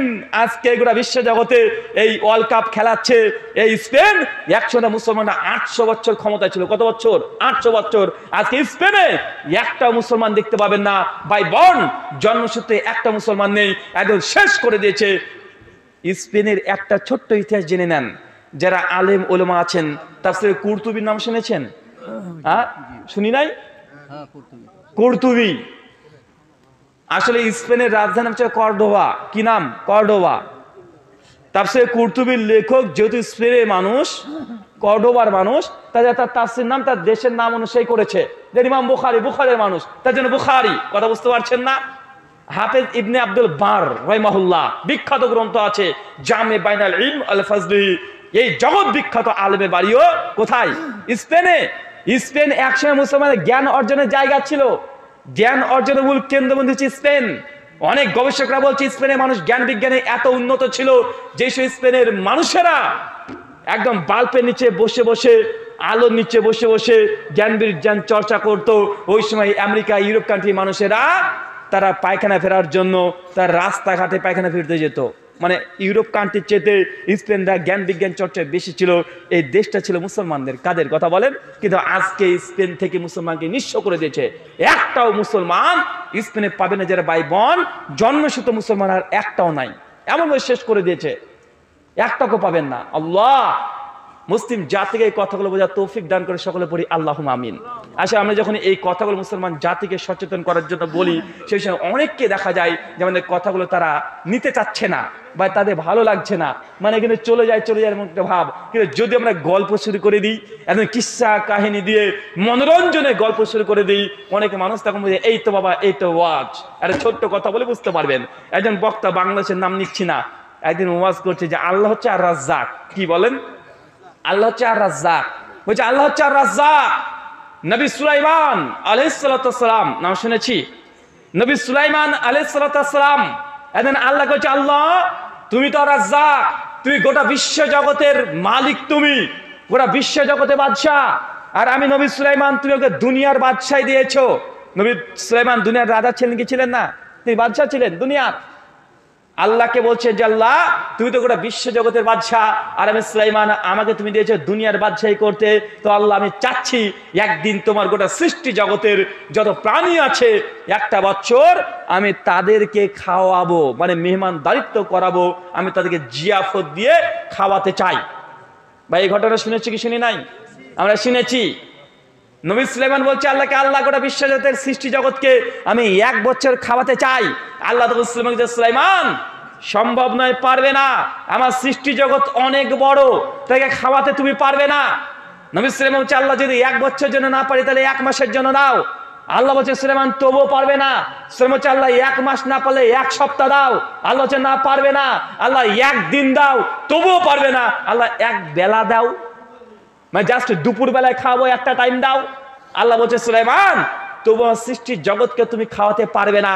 আজকে গোটা বিশ্ব জগতে এই ওয়ার্ল্ড কাপ খেলাচ্ছে, এই স্পেন 100টা মুসলমানরা 800 বছর ক্ষমতা ছিল। কত বছর? 800 বছর। আজকে স্পেনে একটা মুসলমান দেখতে পাবেন না। বাই বর্ন, জন্মসূত্রে একটা মুসলমান নেই, একদম শেষ করে দিয়েছে। স্পেনের একটা ছোট্ট ইতিহাস জেনে নেন, যারা আলেম ওলামা আছেন। তাফসীরে কুরতুবীর নাম শুনেছেন? শুনি নাই? কুরতুবী। আসলে স্পেনের রাজধানী হচ্ছে কর্ডোবা। কি নাম? কর্ডোবা। তাফসীরে কুরতুবীর লেখক যেহেতু স্পেনের মানুষ, কর্ডোবার মানুষ, তাই তার তাফসীর নাম তার দেশের নাম অনুযায়ী করেছে। যে ইমাম বুখারী, বুখারের মানুষ, তার জন্য বুখারী। কথা বুঝতে পারছেন না? হাফেজ ইবনে আব্দুল বার রাহিমাহুল্লাহ বিখ্যাত গ্রন্থ আছে জামে বাইনাল ইলম আল ফাজলি। এই জগৎ বিখ্যাত আলেমের বাড়িও কোথায়? স্পেনে। স্পেন একসময় মুসলমানের জ্ঞান অর্জনের জায়গা ছিল, জ্ঞান অর্জনের মূল কেন্দ্রবিন্দু হচ্ছে স্পেন। অনেক গবেষকরা বলছে স্পেনের মানুষ জ্ঞান বিজ্ঞানে এত উন্নত ছিল যে স্পেনের মানুষেরা একদম বাল্বের নিচে বসে বসে, আলোর নিচে বসে বসে জ্ঞান বিজ্ঞান চর্চা করত। ওই সময় আমেরিকা, ইউরোপ কান্ট্রির মানুষেরা তারা পায়খানা ফেরার জন্য তার রাস্তাঘাটে পায়খানা ফিরতে যেত। মানে ইউরোপ কান্ট্রির চেয়ে স্পেনরা জ্ঞান বিজ্ঞান চর্চায় বেশি ছিল। এই দেশটা ছিল মুসলমানদের। কাদের কথা বলেন? কিন্তু আজকে স্পেন থেকে মুসলমানকে নিঃস্ব করে দিয়েছে। একটাও মুসলমান স্পেনে পাবে না যারা ভাই বোন, জন্মসূত্র মুসলমান আর একটাও নাই, এমনভাবে শেষ করে দিয়েছে, একটাকে পাবেন না। আল্লাহ মুসলিম জাতিকে এই কথাগুলো বোঝার তৌফিক দান করে সকলে পড়ি আল্লাহুম্মা আমিন। আসলে আমরা যখন এই কথাগুলো মুসলমান জাতিকে সচেতন করার জন্য বলি, সেই সময় অনেককে দেখা যায় যে আমাদের কথাগুলো তারা নিতে চাচ্ছে না বা তাদের ভালো লাগছে না, মানে কিন্তু চলে যায় এমন একটা ভাব। কিন্তু যদি আমরা গল্প শুরু করে দিই, একদম কিস্সা কাহিনী দিয়ে মনোরঞ্জনের গল্প শুরু করে দিই, অনেকে মানুষ তখন বলে এই তো বাবা, এই তো ওয়াজ। একটা ছোট্ট কথা বলে বুঝতে পারবেন। একজন বক্তা, বাংলাদেশের নাম নিচ্ছি না, একদিন ওয়াজ করছে যে আল্লাহ হচ্ছে আর রাজ্জাক। কি বলেন? আল্লাহ হচ্ছে আর রাজ্জাক। বলছে আল্লাহ হচ্ছে আর রাজ্জাক। নবী সুলাইমান আলাইহিস সালাতু ওয়াস সালাম নাম শুনেছি? নবী সুলাইমান আলাইহিস সালাতু ওয়াস সালাম একদিন আল্লাহ কইছে, আল্লাহ তুমি তো রাজ্জাক, তুমি গোটা বিশ্ব জগতের মালিক, তুমি গোটা বিশ্ব জগতের বাদশাহ। আর আমি নবী সুলাইমান, তুমি ওকে দুনিয়ার বাদশাহী দিয়েছো। নবী সুলাইমান দুনিয়ার রাজা ছিলেন কি ছিলেন না? তিনি বাদশাহ ছিলেন দুনিয়ার। আল্লাহকে বলছে যে আল্লাহ তুমি তো গোটা বিশ্ব জগতের বাদশাহ, আর আমি সুলাইমান, আমাকে তুমি দিয়েছো দুনিয়ার বাদশাহী করতে। তো আল্লাহ আমি চাচ্ছি একদিন তোমার গোটা সৃষ্টি জগতের যত প্রাণী আছে একটা বছর আমি তাদেরকে খাওয়াবো, মানে মেহমান দারিত্ব করাবো, আমি তাদেরকে জিয়াফত দিয়ে খাওয়াতে চাই। ভাই এই ঘটনা শুনেছি কি শুনি নাই? আমরা শুনেছি। নবী সুলাইমান বলছে আল্লাহকে, আল্লাহ গোটা বিশ্ব জগতের সৃষ্টি জগৎকে আমি এক বছর খাওয়াতে চাই। আল্লাহ তখন সুলাইমানকে, সুলাইমান সম্ভব নয়, পারবে না, আমার সৃষ্টি জগৎ অনেক বড়, তাকে খাওয়াতে তুমি পারবে না। নবী সুলাইমান বলছে আল্লাহ যদি এক বছরের জন্য না পারি তাহলে এক মাসের জন্য দাও। আল্লাহ বলছে সুলাইমান তবুও পারবে না। সুলাইমান বলছে আল্লাহ এক মাস না পারলে এক সপ্তাহ দাও। আল্লাহ বলছে না পারবে না। আল্লাহ একদিন দাও, তবুও পারবে না। আল্লাহ এক বেলা দাও, মানে জাস্ট দুপুর বেলায় খাওয়াবো, একটা টাইম দাও। আল্লাহ বলছে সুলাইমান তবু সৃষ্টির জগৎকে তুমি খাওয়াতে পারবে না।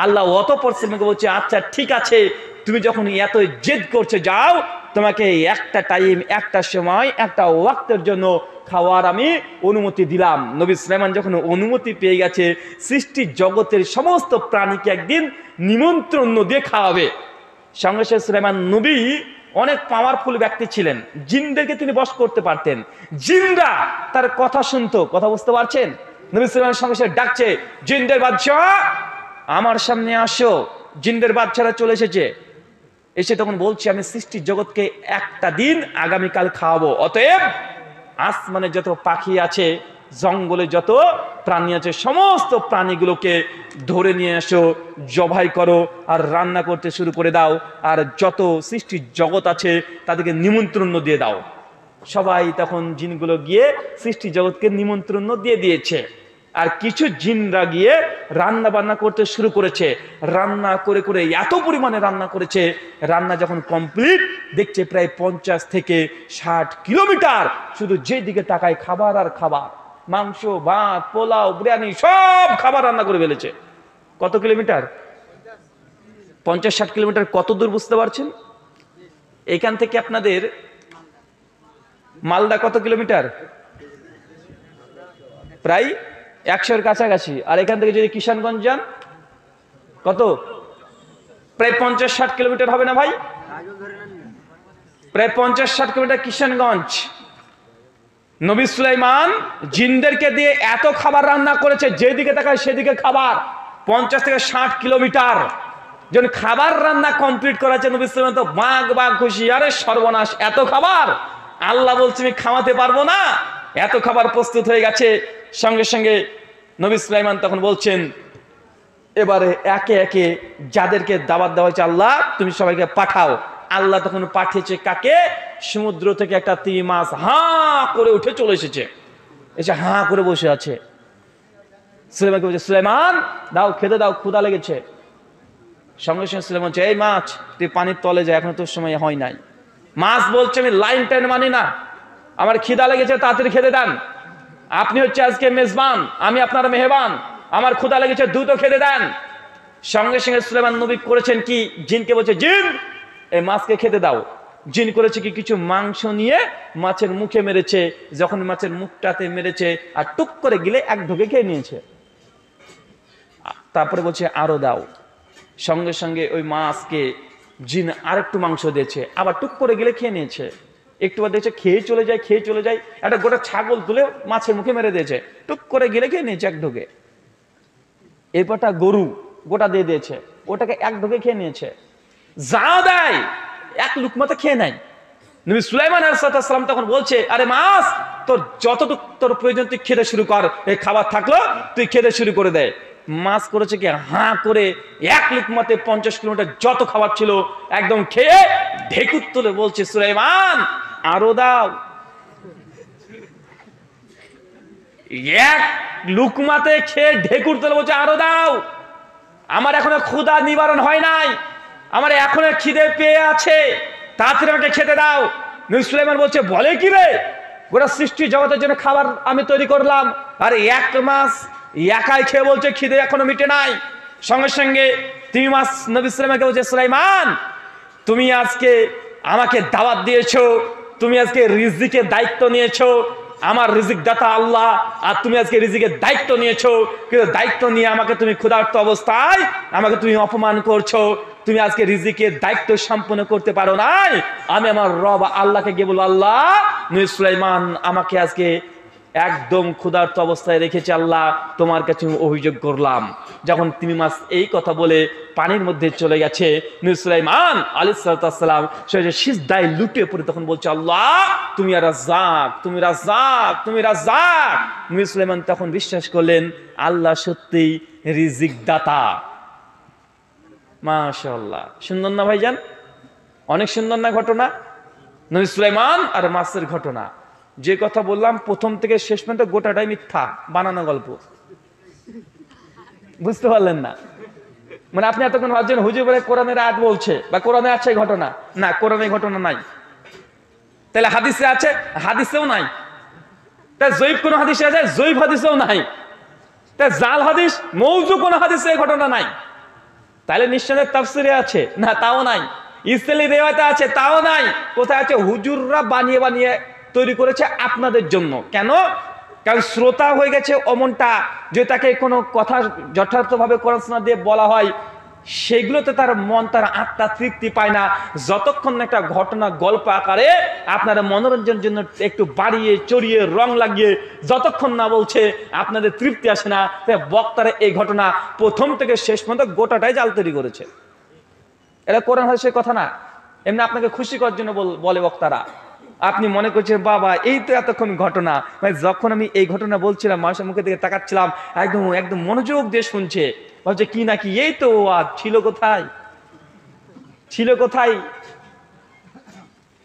আল্লাহ অতঃপর সুলাইমানকে বলছে আচ্ছা ঠিক আছে, তুমি যখন এত জেদ করছো, যাও তোমাকে একটা টাইম, একটা সময়, একটা ওয়াক্তের জন্য খাওয়ার আমি অনুমতি দিলাম। নবী সুলাইমান যখন অনুমতি পেয়ে গেছে, সৃষ্টির জগতের সমস্ত প্রাণীকে একদিন নিমন্ত্রণ দিয়ে খাওয়াবে। সঙ্গে সঙ্গে সুলাইমান নবী অনেক পাওয়ারফুল ব্যক্তি ছিলেন, জিনদেরকে তিনি বশ করতে পারতেন, জিনরা তার কথা শুনতো। কথা বুঝতে পারছেন? নবী সুলাইমান সঙ্গে সঙ্গে ডাকছে, জিনদের বাদশা আমার সামনে আসো। জিনদের বাদশারা চলে এসেছে, এসে তখন বলছে আমি সৃষ্টির জগৎকে একটা দিন আগামীকাল খাওয়াবো, অতএব আসমানে যত পাখি আছে, জঙ্গলে যত প্রাণী আছে, সমস্ত প্রাণীগুলোকে ধরে নিয়ে এসো, জবাই করো আর রান্না করতে শুরু করে দাও, আর যত সৃষ্টির জগৎ আছে তাদেরকে নিমন্ত্রণ দিয়ে দাও। সবাই তখন জিনগুলো গিয়ে সৃষ্টি জগৎকে নিমন্ত্রণ দিয়ে দিয়েছে। আর কিছু জিনরা গিয়ে রান্না বান্না করতে শুরু করেছে। রান্না করে করে এত পরিমাণে রান্না করেছে, রান্না যখন কমপ্লিট দেখছে প্রায় 50 থেকে 60 কিলোমিটার শুধু যেদিকে তাকায় খাবার আর খাবার, মাংস, ভাত, পোলাও, বিরিয়ানি সব খাবার রান্না করে ফেলেছে। কত কিলোমিটার? 50-60 কিলোমিটার। কত দূর বুঝতে পারছেন? এখান থেকে আপনাদের মালদা কত কিলোমিটার? প্রায় 100-এর কাছাকাছি। আর এখান থেকে যদি কিষানগঞ্জ যান কত? প্রায় 50-60 কিলোমিটার হবে না ভাই? প্রায় 50-60 কিলোমিটার কিষানগঞ্জ। নবী সুলাইমান জিনদেরকে দিয়ে এত খাবার রান্না করেছে, যেদিকে তাকায় সেদিকে খাবার। 50 থেকে 60 কিলোমিটার যখন খাবার রান্না কমপ্লিট করেছে, নবী সুলাইমান তো বাঘ খুশি, আরে সর্বনাশ, এত খাবার! আল্লাহ বলছে আমি খাওয়াতে পারবো না, এত খাবার প্রস্তুত হয়ে গেছে। সঙ্গে সঙ্গে নবী সুলাইমান তখন বলছেন এবারে একে একে যাদেরকে দাওয়াত দেওয়া হয়েছে, আল্লাহ তুমি সবাইকে পাঠাও। আল্লাহ তখন পাঠিয়েছে কাকে? সমুদ্র থেকে একটা তিমি মাছ হাঁ করে উঠে চলে এসেছে, এসে হাঁ করে বসে আছে। সুলাইমানকে বলছে সুলাইমান দাও, খেতে দাও, ক্ষুধা লেগেছে। সঙ্গে সঙ্গে সুলাইমান বলছে, এই মাছ তুই পানির তলে যায়, এখনো তোর সময় হয় নাই। মাছ বলছে, আমি লাইন টাইন মানি না, আমার খিদা লেগেছে, তাড়াতাড়ি খেতে দেন, আপনি হচ্ছে আজকে মেজবান, আমি আপনার মেহমান, আমার ক্ষুধা লেগেছে, দ্রুত খেতে দেন। সঙ্গে সঙ্গে সুলাইমান নবী করেছেন কি, জিনকে বলছে, জিন এই মাছকে খেতে দাও। জিন করেছে কি, কিছু মাংস নিয়ে মাছের মুখে মেরেছে, যখন মাছের মুখটাতে মেরেছে আর টুক করে গিলে এক ঢোকে খেয়ে নিয়েছে। তারপরে বলছে আরো দাও। সঙ্গে সঙ্গে ওই মাছকে জিন আরেকটু মাংস দিয়েছে, আবার টুক করে গিলে খেয়ে নিয়েছে। একটু বার দেখছে খেয়ে চলে যায়, একটা গোটা ছাগল তুলে মাছের মুখে মেরে দিয়েছে, টুক করে গিলে খেয়ে নিয়েছে এক ঢোকে। এরপরটা গরু গোটা দিয়ে দিয়েছে, ওটাকে এক ঢোকে খেয়ে নিয়েছে। যা দেয় এক লুকমাতে খেয়ে নেয়। নবী সুলাইমান আলাইহিস সালাম তখন বলছে, আরে মাছ, তোর যতটুকু তোর প্রয়োজন তুই খেতে শুরু কর, এই খাবার থাকলো তুই খেতে শুরু করে দে। মাছ করেছে কি, হাঁ করে এক লুকমাতে 50 কিলোমিটার যত খাবার ছিল একদম খেয়ে ঢেকুর তুলে বলছে, সুলাইমান আরো দাও। এক লুকমাতে খেয়ে ঢেকুর তুলে বলছে আরো দাও, আমার এখনো ক্ষুধা নিবারণ হয় নাই, আমার এখনো খিদে পেয়ে আছে, তাড়াতাড়ি আমাকে খেতে দাও। নবী সুলাইমান বলছে, বলে কি রে, গোটা সৃষ্টি জগতের জন্য খাবার আমি তৈরি করলাম, আর এক মাস একাই খেয়ে বলছে খিদে এখনো মিটে নাই। সঙ্গে সঙ্গে তুমি মাস নবী সুলাইমানকে বলছে, সুলাইমান তুমি আজকে আমাকে দাওয়াত দিয়েছো, তুমি আজকে রিজিকের দায়িত্ব নিয়েছো, আমার রিজিক দাতা আল্লাহ, আর তুমি আজকে রিজিকের দায়িত্ব নিয়েছো, কিন্তু দায়িত্ব নিয়ে আমাকে তুমি ক্ষুধার্ত অবস্থায় আমাকে তুমি অপমান করছো, তুমি আজকে রিজিকের দায়িত্ব সম্পন্ন করতে পারো নাই। আমি আমার রব আল্লাহকে গিয়ে বলবো, আল্লাহ নবী সুলাইমান আমাকে আজকে একদম ক্ষুধার্ত অবস্থায় রেখেছে, আল্লাহ তোমার কাছে অভিযোগ করলাম। যখন তিনি মাস এই কথা বলে পানির মধ্যে চলে গেছে, নবী সুলাইমান আলাইহিস সালাম সে সিজদায় লুটিয়ে পড়ে তখন বলছে, আল্লাহ তুমি রাজ্জাক, তুমি রাজ্জাক, তুমি রাজ্জাক। নবী সুলাইমান তখন বিশ্বাস করলেন আল্লাহ সত্যিই রিজিক দাতা। মাশাআল্লাহ, সুন্দর না ভাইজান? অনেক সুন্দর না ঘটনা? নবী সুলাইমান আর মাছের ঘটনা। যে কথা বললাম প্রথম থেকে শেষ পর্যন্ত গোটাটাই মিথ্যা, বানানো গল্প। বুঝতে পারলেন না? মানে আপনি এতক্ষণ ভাবছেন হুজুর বলে কোরআনের আয়াত বলছে বা কোরআনে আছে ঘটনা, না কোরআনে ঘটনা নাই। তাহলে হাদিসে আছে, হাদিসেও নাই। তাই জয়ীফ কোন হাদিসে আছে, জয়ীফ হাদিসেও নাই। তাই জাল হাদিস মৌজু কোন হাদিসে ঘটনা নাই। তাহলে নিঃসন্দেহে তাফসিরে আছে, না তাও নাই। ইসলামী রিওয়ায়েতে আছে, তাও নাই। কোথায় আছে? হুজুররা বানিয়ে বানিয়ে তৈরি করেছে আপনাদের জন্য। কেন? কারণ শ্রোতা হয়ে গেছে অমনটা, যে তাকে কোনো কথা যথার্থভাবে কোরআন সুন্নাহ দিয়ে বলা হয় সেগুলোতে তার মন, তার আত্মা তৃপ্তি পায় না, যতক্ষণ একটা ঘটনা গল্প আকারে আপনারা মনোরঞ্জনের জন্য একটু বাড়িয়ে চড়িয়ে রং লাগিয়ে যতক্ষণ না বলছে আপনাদের তৃপ্তি আসে না। তাই বক্তারা এই ঘটনা প্রথম থেকে শেষ পর্যন্ত গোটাটাই জাল তৈরি করেছে। এটা কোরআন হাদিসের কথা না, এমনি আপনাকে খুশি করার জন্য বলে বক্তারা। আপনি মনে করছেন বাবা এই তো এতক্ষণ ঘটনা, মানে যখন আমি এই ঘটনা বলছিলাম মানুষের মুখের দিকে তাকাচ্ছিলাম, একদম একদম মনোযোগ দিয়ে শুনছে, ভাবছে কি নাকি এই তো ছিল কোথায়, ছিল কোথায়।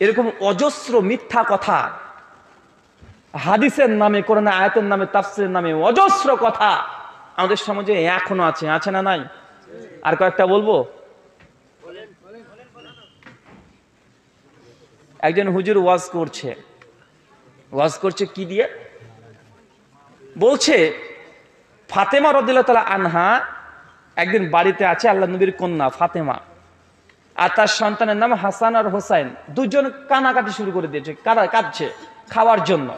এরকম অজস্র মিথ্যা কথা হাদিসের নামে, কোরআন আয়াতের নামে, তাফসীরের নামে অজস্র কথা আমাদের সমাজে এখনো আছে, আছে না নাই? আর কয়েকটা বলবো। একজন হুজুর ওয়াজ করছে কি দিয়ে? বলছে ফাতেমা রাদিয়াল্লাহু তাআলা আনহা একদিন বাড়িতে আছে, আল্লাহ নবীর কন্যা ফাতেমা, আর তার সন্তানের নাম হাসান আর হোসাইন। দুজন কানাকাটি শুরু করে দিয়েছে, কাঁদছে খাওয়ার জন্য।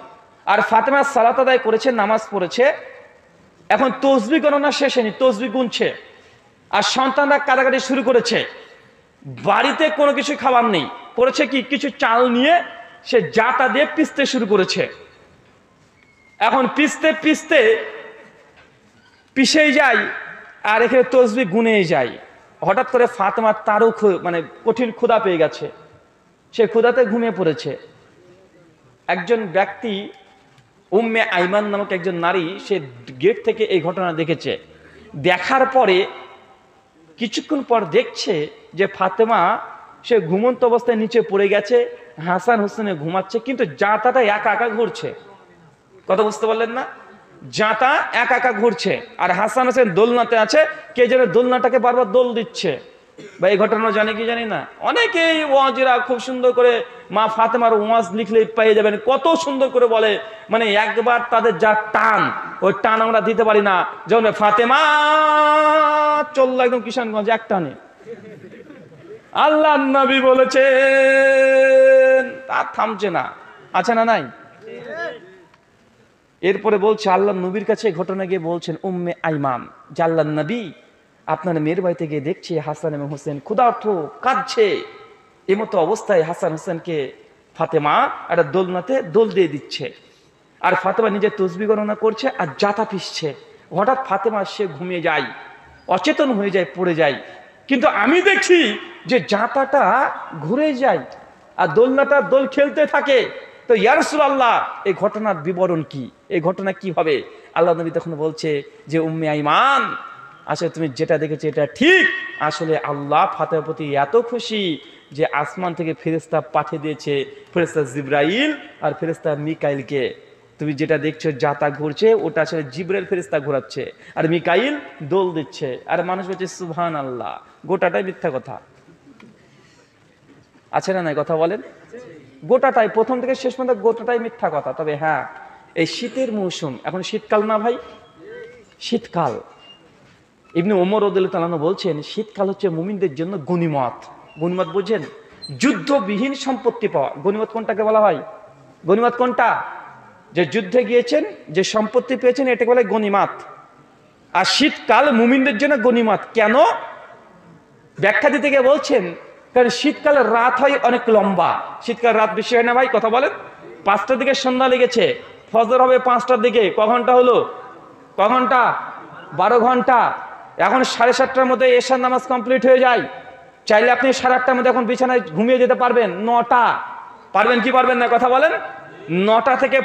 আর ফাতেমা সালাত আদায় করেছে, নামাজ পড়েছে, এখন তসবিহ গণনা শেষ হয়নি, তসবিহ গুনছে, আর সন্তানরা কাঁদাকাটি শুরু করেছে। বাড়িতে কোনো কিছু খাবার নেই, করেছে কি কিছু চাল নিয়ে সে জাতা দিয়ে পিষতে শুরু করেছে। এখন পিষেই যায় আর এখানে তসবিহ গুনেই যায়। হঠাৎ করে ফাতেমা তারও মানে কঠিন ক্ষুধা পেয়ে গেছে, সে ক্ষুধাতে ঘুমিয়ে পড়েছে। একজন ব্যক্তি উম্মে আইমান নামক একজন নারী, সে গেট থেকে এই ঘটনা দেখেছে। দেখার পরে কিছুক্ষণ পর দেখছে যে ফাতেমা সে ঘুমন্ত অবস্থায় নিচে পড়ে গেছে, হাসান হোসেনে ঘুমাচ্ছে, কিন্তু জাঁতাটা একা একা ঘুরছে। কথা বুঝতে পারলেন না? জাঁতা একা একা ঘুরছে, আর হাসান হোসেন দোলনাতে আছে, কে যেন দোলনাটাকে বারবার দোল দিচ্ছে। বা এই ঘটনা জানি কি জানি না, অনেকেই ওয়াজিরা খুব সুন্দর করে মা ফাতেমার ওয়াজ লিখলে পেয়ে যাবেন, কত সুন্দর করে বলে, মানে একবার তাদের যা টান, ওই টান আমরা দিতে পারি না। যেমন ফাতেমা চললো একদম কিষানগঞ্জ এক টানে, আল্লাহ নবী বলেছেন, তা থামছে না, আছে না নাই? এরপরে বলছে আল্লাহ নবীর কাছে ঘটনা গিয়ে বলছেন উম্মে আইমান, যে আল্লাহ নবী আপনার মেয়ের বাড়িতে গিয়ে দেখছি হাসান এবং হোসেন ক্ষুধার্ত কাঁদছে, এমতো অবস্থায় হাসান হোসেনকে ফাতেমা একটা দোলনাতে দোল দিয়ে দিচ্ছে, আর ফাতেমা নিজের তসবিহ গণনা করছে আর জাতা পিসছে। হঠাৎ ফাতেমা সে ঘুমিয়ে যায়, অচেতন হয়ে যায়, পড়ে যায়। কিন্তু আমি দেখছি যে জাতাটা ঘুরে যায় আর দোলনাটা দোল খেলতে থাকে। তো ইয়া রাসূলুল্লাহ, এই ঘটনার বিবরণ কি, এই ঘটনা কি হবে? আল্লাহ নবী তখন বলছে যে উম্মে আইমান, আসলে তুমি যেটা দেখেছো এটা ঠিক। আসলে আল্লাহ ফাতেমার প্রতি এত খুশি যে আসমান থেকে ফেরেশতা পাঠিয়ে দিয়েছে, ফেরেশতা জিবরাইল আর ফেরেশতা মিকাইলকে। তুমি যেটা দেখছো জাতা ঘুরছে, ওটা আসলে জিবরাইল ফেরেশতা ঘোরাচ্ছে আর মিকাইল দোল দিচ্ছে। আর মানুষ বলছে সুবহানাল্লাহ, গোটাটাই মিথ্যা কথা। আছে না নাই কথা বলেন? গোটাটাই, প্রথম থেকে শেষ পর্যন্ত গোটাটাই মিথ্যা কথা। তবে হ্যাঁ, এই শীতের মৌসুম, এখন শীতকাল না ভাই, শীতকাল। ইবনে ওমর রাদিয়াল্লাহু তাআলা বলছেন শীতকাল হচ্ছে মুমিনদের জন্য গনিমত। গনিমত বুঝেন? যুদ্ধবিহীন সম্পত্তি পাওয়া। গনিমত কোনটাকে বলা হয়? গনিমত কোনটা? যে যুদ্ধে গিয়েছেন, যে সম্পত্তি পেয়েছেন, এটাকে বলে গনিমত। আর শীতকাল মুমিনদের জন্য গনিমত। কেন? ব্যাখ্যা দিতে গিয়ে বলছেন কারণ শীতকালের রাত হয় অনেক লম্বা। শীতকাল রাত বেশি হয় না ভাই, কথা বলেন? 5টার দিকে সন্ধ্যা লেগেছে, ফজর হবে 5টার দিকে, ক ঘন্টা হলো? ক ঘন্টা? 12 ঘন্টা। এখন 7:30টার মধ্যে এশার নামাজ কমপ্লিট হয়ে যায়। চাইলে আপনি 8:30টার মধ্যে এখন বিছানায় ঘুমিয়ে যেতে পারবেন। 9টা পারবেন কি পারবেন না, কথা বলেন? 9টা থেকে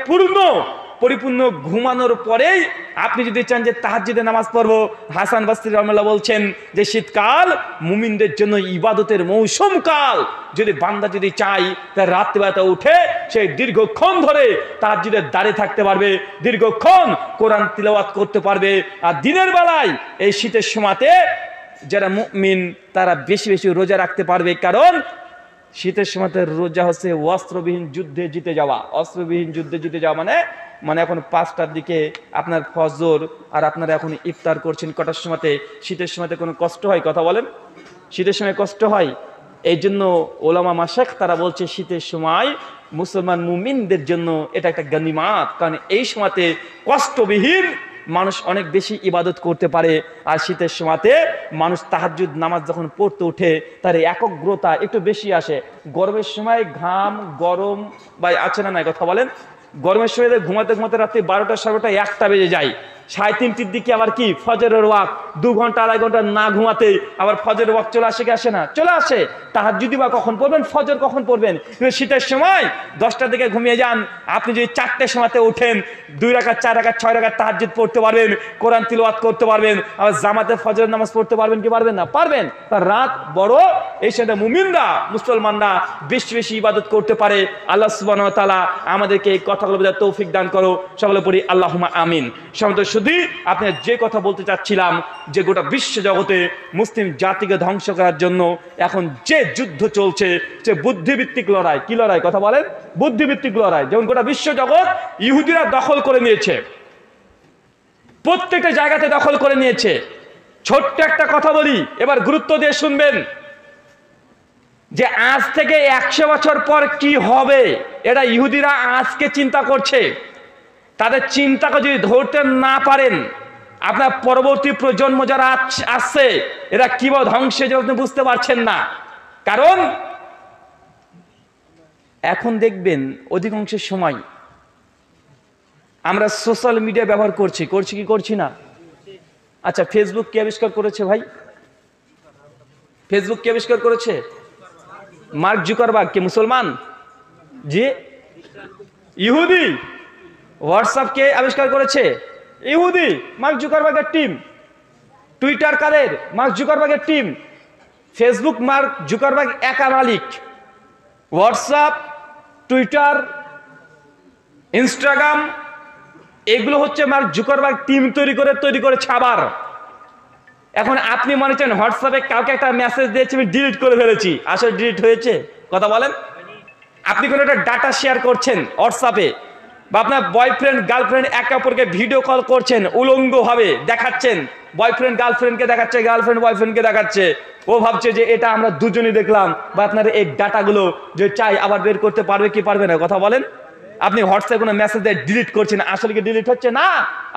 পরিপূর্ণ ঘুমানোর পরেই আপনি যদি চান যে তাহাজ্জুদের নামাজ পড়বো, হাসান বসরি রাহমাতুল্লাহ বলছেন যে শীতকাল মুমিনদের জন্য ইবাদতের মৌসুম কাল। যদি বান্দা যদি চাই তার রাত্রিবেলা উঠে সে দীর্ঘক্ষণ ধরে তাহাজ্জুদের দাঁড়িয়ে থাকতে পারবে, দীর্ঘক্ষণ কোরআন তিলাওয়াত করতে পারবে। আর দিনের বেলায় এই শীতের সময়তে যারা মুমিন তারা বেশি বেশি রোজা রাখতে পারবে। কারণ শীতের সময়তে রোজা হচ্ছে অস্ত্রবিহীন যুদ্ধে জিতে যাওয়া। অস্ত্রবিহীন যুদ্ধে জিতে যাওয়া মানে এখন 5টার দিকে আপনার ফজর, আর আপনারা এখন ইফতার করছেন কটার সময়তে? শীতের সময়তে কোনো কষ্ট হয়, কথা বলেন? শীতের সময় কষ্ট হয়। এই জন্য ওলামা মাশায়েখ তারা বলছে শীতের সময় মুসলমান মুমিনদের জন্য এটা একটা গনিমত। কারণ এই সময়তে কষ্টবিহীন মানুষ অনেক বেশি ইবাদত করতে পারে। আর শীতের সময়তে মানুষ তাহাজ্জুদ নামাজ যখন পড়তে ওঠে তার একাগ্রতা একটু বেশি আসে। গরমের সময় ঘাম গরম বা আছে না নাই, কথা বলেন? গরমের সময় ঘুমাতে ঘুমাতে রাত্রি 12টা 12:30 1টা বেজে যায়। 3:30টার দিকে আবার কি ফজরের ওয়াক্ত, 2 ঘন্টা 2.5 ঘন্টা না ঘুমাতে আবার ফজরের ওয়াক্ত চলে আসে কি আসে না? চলে আসে। তাহাজ্জুদ বা কখন পড়বেন? ফজর কখন পড়বেন? কিন্তু শীতের সময় 10টার দিকে ঘুমিয়ে যান, আপনি যদি 4টের সময়তে ওঠেন 2 রাকাত 4 রাকাত 6 রাকাত তাহাজ্জুদ পড়তে পারবেন, কোরআন তিলাওয়াত করতে পারবেন, আবার জামাতে ফজরের নামাজ পড়তে পারবেন কি পারবেন না? পারবেন। তার রাত বড়, এই সাথে মুমিনরা মুসলমানরা বেশি বেশি ইবাদত করতে পারে। আল্লাহ সুবহানাহু ওয়া তাআলা আমাদেরকে এই কথাগুলো বোঝার তৌফিক দান করো, সকলে পড়ি আল্লাহুম্মা আমিন। সম্মানিত শুধু আপনি যে কথা বলতে চাচ্ছিলাম যে গোটা বিশ্ব জগতে মুসলিম জাতিকে ধ্বংস করার জন্য এখন যে যুদ্ধ চলছে সে বুদ্ধিভিত্তিক লড়াই। কি লড়াই, কথা বলেন? বুদ্ধিভিত্তিক লড়াই। যেমন গোটা বিশ্ব জগৎ ইহুদিরা দখল করে নিয়েছে, প্রত্যেকটা জায়গাতে দখল করে নিয়েছে। ছোট্ট একটা কথা বলি, এবার গুরুত্ব দিয়ে শুনবেন, যে আজ থেকে 100 বছর পর কি হবে এটা ইহুদিরা আজকে চিন্তা করছে। তাদের চিন্তাকে যদি ধরতে না পারেন, আপনার পরবর্তী প্রজন্ম যারা আসছে এরা কিভাবে ধ্বংসে যাবে আপনি বুঝতে পারছেন না। কারণ এখন দেখবেন অধিকাংশ সময় আমরা সোশ্যাল মিডিয়া ব্যবহার করছি কি করছি না? আচ্ছা, ফেসবুক কে আবিষ্কার করেছে ভাই? ফেসবুক কে আবিষ্কার করেছে? Mark Zuckerberg. কে মুসলমান? জি, ইহুদি। হোয়াটসঅ্যাপ কে আবিষ্কার করেছে? ইহুদি, মার্ক জুকারবার্গের টিম। টুইটার কাদের? মার্ক জুকারবার্গের টিম। ফেসবুক মার্ক জুকারবার্গ একা মালিক। হোয়াটসঅ্যাপ, টুইটার, ইনস্টাগ্রাম এগুলো হচ্ছে মার্ক জুকারবার্গ টিম তৈরি করে ছাবার। এখন আপনি মনে করেন হোয়াটসঅ্যাপে কাউকে একটা মেসেজ দিয়েছি আমি ডিলিট করে ফেলেছি, আসলে ডিলিট হয়েছে? কথা বলেন। আপনি কোনো একটা ডাটা শেয়ার করছেন হোয়াটসঅ্যাপে, বা আপনার বয়ফ্রেন্ড গার্লফ্রেন্ড একে অপরকে ভিডিও কল করছেন, উলঙ্গভাবে দেখাচ্ছেন, বয়ফ্রেন্ড গার্লফ্রেন্ডকে দেখাচ্ছে, গার্লফ্রেন্ড বয়ফ্রেন্ডকে দেখাচ্ছে, ও ভাবছে যে এটা আমরা দুজনই দেখলাম, বা আপনার এই ডাটাগুলো যে চাই আবার বের করতে পারবে কি পারবে না? কথা বলেন। আপনি হোয়াটসঅ্যাপে কোনো মেসেজ দিয়ে ডিলিট করছেন, আসলে কি ডিলিট হচ্ছে না?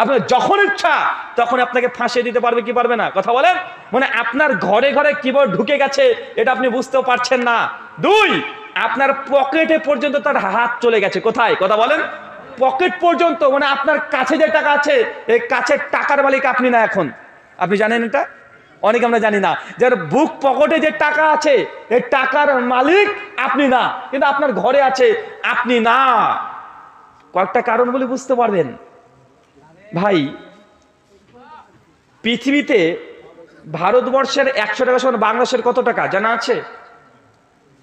আপনার যখন ইচ্ছা তখন আপনাকে ফাঁসিয়ে দিতে পারবে কি পারবে না? কথা বলেন। মানে আপনার ঘরে ঘরে কিবোর্ড ঢুকে গেছে, এটা আপনি বুঝতেও পারছেন না। দুই, আপনার পকেটে পর্যন্ত তার হাত চলে গেছে। কোথায়? কথা বলেন। পকেট পর্যন্ত, মানে আপনার কাছে যে টাকা আছে এই কাছের টাকার মালিক আপনি না। এখন আপনি জানেন এটা? অনেকে আমরা জানি না, যার বুক পকেটে যে টাকা আছে এই টাকার মালিক আপনি না, কিন্তু আপনার ঘরে আছে, আপনি না। কয়েকটা কারণ বলে বুঝতে পারবেন। ভাই, পৃথিবীতে ভারতবর্ষের 100 টাকা সমান বাংলাদেশের কত টাকা জানা আছে?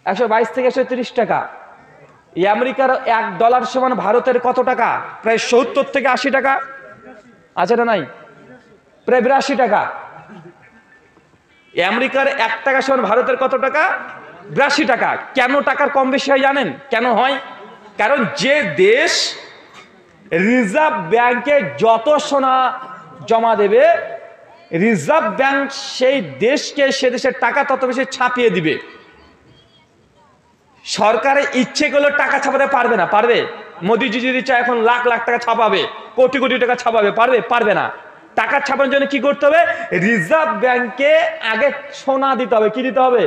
122 থেকে 130 টাকা। আমেরিকার $1 সমান ভারতের কত টাকা? প্রায় 70 থেকে 80 টাকা। আছে না নাই? প্রায় 82 টাকা। আমেরিকার 1 টাকা সমান ভারতের কত টাকা? 82 টাকা। কেন টাকার কম বেশি হয় জানেন? কেন হয়? কারণ যে দেশ রিজার্ভ ব্যাংকে যত সোনা জমা দেবে, রিজার্ভ ব্যাংক সেই দেশকে, সে দেশের টাকা তত বেশি ছাপিয়ে দিবে। সরকারের ইচ্ছে করলে টাকা ছাপাতে পারবে না। পারবে? মোদিজি যদি চায় এখন লাখ লাখ টাকা ছাপাবে, কোটি কোটি টাকা ছাপাবে, পারবে? পারবে না। টাকা ছাপানোর জন্য কি করতে হবে? রিজার্ভ ব্যাংকে আগে সোনা দিতে হবে। কি দিতে হবে?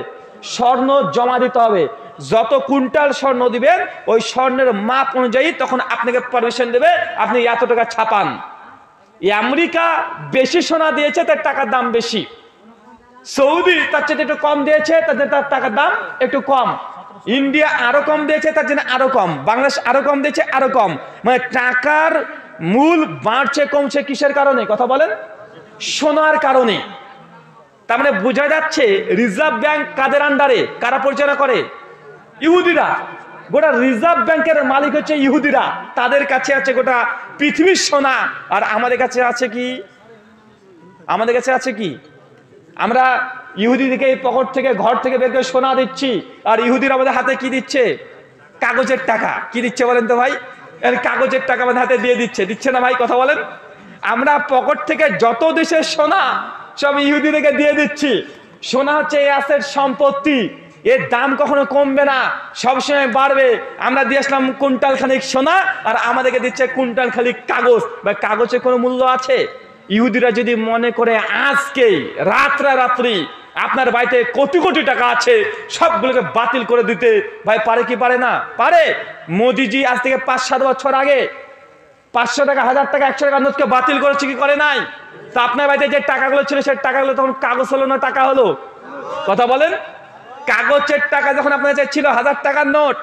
স্বর্ণ জমা দিতে হবে। যত কুইন্টাল স্বর্ণ দিবেন ওই স্বর্ণের মাপ অনুযায়ী তখন আপনাকে পারমিশন দেবে, আপনি এত টাকা ছাপান। আমেরিকা বেশি সোনা দিয়েছে, তার টাকার দাম বেশি। সৌদি তার চেয়ে একটু কম দিয়েছে, তাদের তার টাকার দাম একটু কম। ইন্ডিয়া আরো কম দিয়েছে, তার জন্য আরো কম। বাংলাদেশ আরো কম দিয়েছে, আরো কম। মানে টাকার মূল বাড়ছে কমছে কিসের কারণে? কথা বলেন। সোনার কারণে। তার মানে বোঝা যাচ্ছে রিজার্ভ ব্যাংক কাদের আন্ডারে, কারা পরিচালনা করে? ইহুদিরা। গোটা রিজার্ভ ব্যাংকের মালিক হচ্ছে ইহুদিরা। তাদের কাছে আছে গোটা পৃথিবীর সোনা। আর আমাদের কাছে আছে কি? আমাদের কাছে আছে কি? আমরা ইহুদিদিকে এই পকেট থেকে, ঘর থেকে বের করে সোনা দিচ্ছি, আর ইহুদিরা আমাদের হাতে কি দিচ্ছে? কাগজের টাকা। কি দিচ্ছে বলেন তো ভাই? কাগজের টাকা আমাদের হাতে দিয়ে দিচ্ছে, দিচ্ছে না ভাই? কথা বলেন। আমরা পকেট থেকে যত দেশের সোনা সব ইহুদিদেরকে দিয়ে দিচ্ছি। সোনা হচ্ছে এই আসের সম্পত্তি, এর দাম কখনো কমবে না, সবসময় বাড়বে। আমরা দিয়ে আসলাম কুইন্টাল খানিক সোনা, আর আমাদেরকে দিচ্ছে কুইন্টাল খানিক কাগজ। বা কাগজের কোনো মূল্য আছে? ইহুদিরা যদি মনে করে আজকেই রাত্রি আপনার বাড়িতে কোটি কোটি টাকা আছে, সবগুলোকে বাতিল করে দিতে, ভাই পারে কি পারে না? পারে। মোদিজি আজ থেকে 5-7 বছর আগে 500 টাকা, 1000 টাকা, 100 টাকা নোটকে বাতিল করেছে কি করে নাই? তা আপনার বাড়িতে যে টাকাগুলো ছিল সেই টাকাগুলো তখন কাগজ হলো না টাকা হলো? কথা বলেন। কাগজের টাকা যখন আপনার কাছে ছিল 1000 টাকার নোট,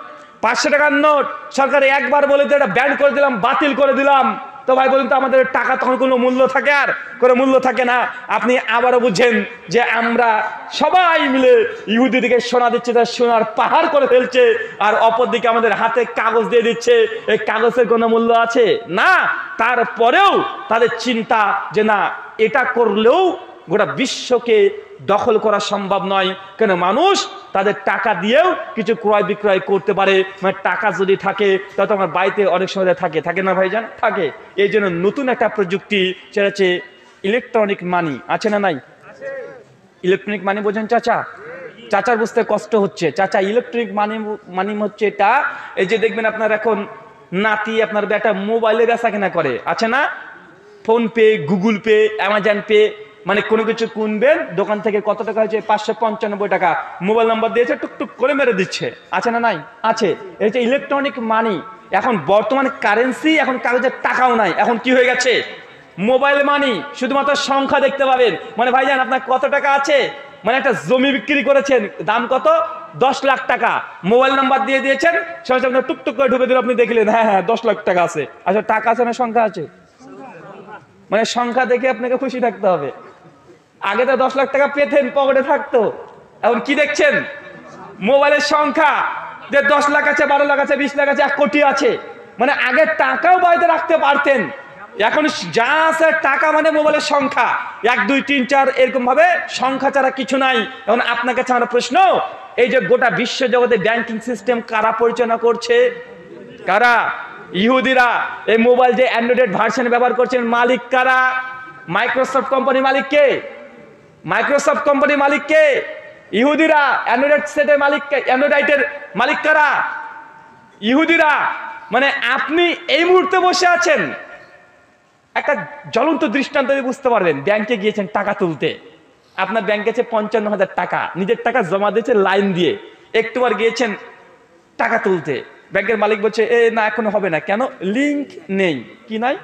500 টাকার নোট, সরকার একবার বলে এটা ব্যান করে দিলাম, বাতিল করে দিলাম, তো ভাই বলুন তো আমাদের টাকা তখন কোনো মূল্য থাকে? আর কোনো মূল্য থাকে না। আপনি আবারও বুঝেন যে আমরা সবাই মিলে ইহুদিদিকে সোনা দিচ্ছে, তার সোনার পাহাড় করে ফেলছে, আর অপরদিকে আমাদের হাতে কাগজ দিয়ে দিচ্ছে। এই কাগজের কোনো মূল্য আছে? না। তারপরেও তাদের চিন্তা যে না, এটা করলেও গোটা বিশ্বকে দখল করা সম্ভব নয়। কেন? মানুষ তাদের টাকা দিয়েও কিছু ক্রয় বিক্রয় করতে পারে। মানে টাকা যদি থাকে তাহলে তো আমার বাড়িতে অনেক সময় থাকে, থাকে না ভাইজান? থাকে। এই জন্য নতুন একটা প্রযুক্তি, সেটা হচ্ছে ইলেকট্রনিক মানি। আছে না নাই? ইলেকট্রনিক মানি বোঝেন চাচা? চাচার বুঝতে কষ্ট হচ্ছে। চাচা, ইলেকট্রনিক মানি হচ্ছে এটা, এই যে দেখবেন আপনার এখন নাতি আপনার বেটা মোবাইলে বেচা কেনা করে, আছে না? Phone pay, Google pay, Amazon pay, মানে কোনো কিছু কিনবেন দোকান থেকে, কত টাকা হয়েছে? 595 টাকা। মোবাইল নাম্বার দিয়েছে, টুকটুক করে মেরে দিচ্ছে। আছে না নাই? আছে। এই যে ইলেকট্রনিক মানি। এখন বর্তমান কারেন্সি, এখন কাগজের টাকাও নাই, এখন কি হয়ে গেছে? Mobile money. শুধুমাত্র সংখ্যা দেখতে পাবেন। মানে ভাইজান আপনার কত টাকা আছে? মানে একটা জমি বিক্রি করেছেন, দাম কত? 10 লাখ টাকা। মোবাইল নাম্বার দিয়ে দিয়েছেন, সঙ্গে সঙ্গে টুকটুক করে ঢুকে দিল, আপনি দেখলেন হ্যাঁ হ্যাঁ 10 লাখ টাকা আছে। আচ্ছা, টাকা আছে না সংখ্যা আছে? মানে সংখ্যা দেখে আপনাকে খুশি থাকতে হবে। আগে তো 10 লাখ টাকা পেতেন, পকেটে থাকতো। এখন কি দেখছেন? মোবাইলের সংখ্যা, যে 10 লাখ আছে, 12 লাখ আছে, 20 লাখ আছে, 1 কোটি আছে। মানে আগে টাকাও বাড়িতে রাখতে পারতেন, এখন যা আছে টাকা মানে মোবাইলের সংখ্যা, 1 2 3 4 এরকম ভাবে সংখ্যা ছাড়া কিছু নাই। এখন আপনার কাছে আমার প্রশ্ন, এই যে গোটা বিশ্ব জগতে ব্যাংকিং সিস্টেম কারা পরিচালনা করছে? কারা? ইহুদিরা। এই মোবাইল যে অ্যান্ড্রয়েড ভার্সন ব্যবহার করছেন মালিক কারা? মাইক্রোসফট কোম্পানি মালিক কে? মাইক্রোসফট কোম্পানি মালিক কে? ইহুদিরা। অ্যান্ড্রয়েড সেটের মালিক কে? অ্যান্ড্রয়েডের মালিক কারা? ইহুদিরা। মানে আপনি এই মুহূর্তে বসে আছেন, একটা জ্বলন্ত দৃষ্টান্ত দিয়ে বুঝতে পারবেন। ব্যাংকে গিয়েছেন টাকা তুলতে, আপনার ব্যাংকে আছে 55,000 টাকা, নিজের টাকা জমা দিয়েছে লাইন দিয়ে। একটুবার গিয়েছেন টাকা তুলতে, ব্যাংকের মালিক বলছে না এখনো হবে না। কেন? লিংক নেই। কি নাই?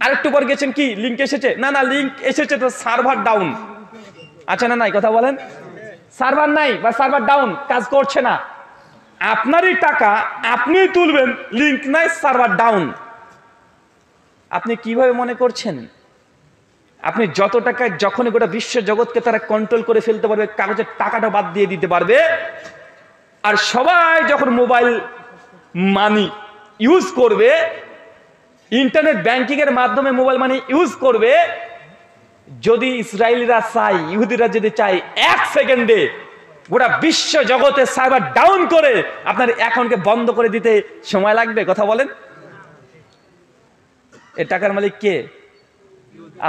আরেকটু পর গেছেন, কি লিংক এসেছে? না না লিংক এসেছে তো সার্ভার ডাউন। আচ্ছা না নাই কথা বলেন, সার্ভার নাই বা সার্ভার ডাউন, কাজ করছে না। আপনারই টাকা আপনি তুলবেন, লিংক নাই, সার্ভার ডাউন। আপনি কিভাবে মনে করছেন আপনি যত টাকা, যখন গোটা বিশ্ব জগৎকে তারা কন্ট্রোল করে ফেলতে পারবে, কাগজের টাকাটা বাদ দিয়ে দিতে পারবে, আর সবাই যখন মোবাইল মানি ইউজ করবে, ইন্টারনেট ব্যাংকিং এর মাধ্যমে মোবাইল মানি ইউজ করবে, যদি ইসরায়েলিরা চায়, ইহুদিরা যদি চায়, 1 সেকেন্ডে গোটা বিশ্ব জগতে সার্ভার ডাউন করে আপনার অ্যাকাউন্টকে বন্ধ করে দিতে সময় লাগবে? কথা বলেন। এ টাকার মালিক কে?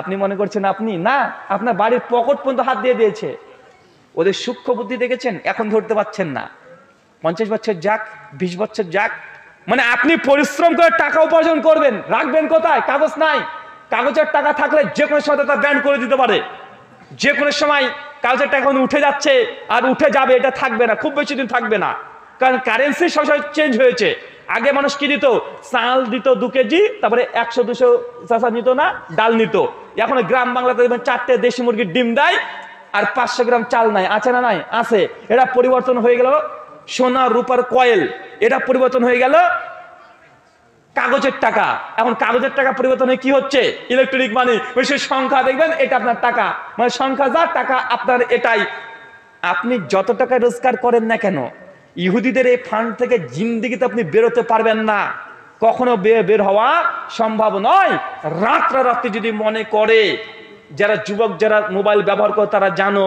আপনি মনে করছেন আপনি? না, আপনার বাড়ির পকেট পর্যন্ত হাত দিয়ে দিয়েছে। ওদের সূক্ষ্ম বুদ্ধি দেখেছেন? এখন ধরতে পারছেন না। 50 বছর যাক, 20 বছর যাক, মানে আপনি পরিশ্রম করে টাকা উপার্জন করবেন, রাখবেন কোথায়? কাগজ নাই। কাগজের টাকা থাকলে যে কোনো সময় তা ব্যান করে দিতে পারে। যে কোনো সময় কাগজের টাকা উঠে যাচ্ছে আর উঠে যাবে, এটা থাকবে না, খুব বেশি দিন থাকবে না। কারণ কারেন্সি সবসময় চেঞ্জ হয়েছে। আগে মানুষ কি দিত? চাল দিত 2 কেজি, তারপরে 100-200 চাষা নিত না, ডাল নিত। এখন গ্রাম বাংলাতে 4টে দেশি মুরগির ডিম দেয় আর 500 গ্রাম চাল নাই। আছে না নাই? আছে। এটা পরিবর্তন হয়ে গেল সোনা রূপার কয়েল, এটা পরিবর্তন হয়ে গেল কাগজের টাকা। এখন কাগজের টাকা পরিবর্তন হয়ে কি হচ্ছে? Electronic money. সেই সংখ্যা দেখবেন, এটা আপনার টাকা, মানে সংখ্যা যা টাকা আপনার এটাই। আপনি যত টাকা রোজগার করেন না কেন, ইহুদিদের এই ফান্ড থেকে জিন্দেগিতে আপনি বেরোতে পারবেন না, কখনো বের হওয়া সম্ভব নয়। রাত্রি যদি মনে করে, যারা যুবক যারা মোবাইল ব্যবহার করে তারা জানো,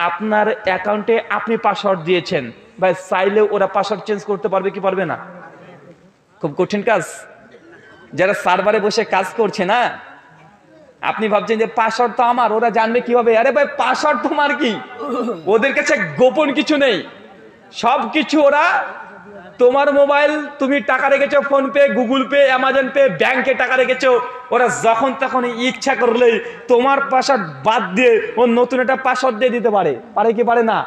আপনার অ্যাকাউন্টে আপনি পাসওয়ার্ড দিয়েছেন, বা চাইলে ওরা পাসওয়ার্ড চেঞ্জ করতে পারবে কি পারবে না? খুব কঠিন কাজ। যারা সার্ভারে বসে কাজ করছে না, আপনি ভাবছেন যে পাসওয়ার্ড তো আমার, ওরা জানবে কিভাবে? আরে ভাই, পাসওয়ার্ড তোমার কি? ওদের কাছে গোপন কিছু নেই, সব কিছু ওরা। তোমার মোবাইল, তুমি টাকা রেখেছো phone pay, Google pay, Amazon pay, ব্যাংকে টাকা রেখেছো, ওরা যখন তখন ইচ্ছা করলেই তোমার পাসওয়ার্ড বাদ দিয়ে ও নতুন একটা পাসওয়ার্ড দিয়ে দিতে পারে। পারে কি পারে না?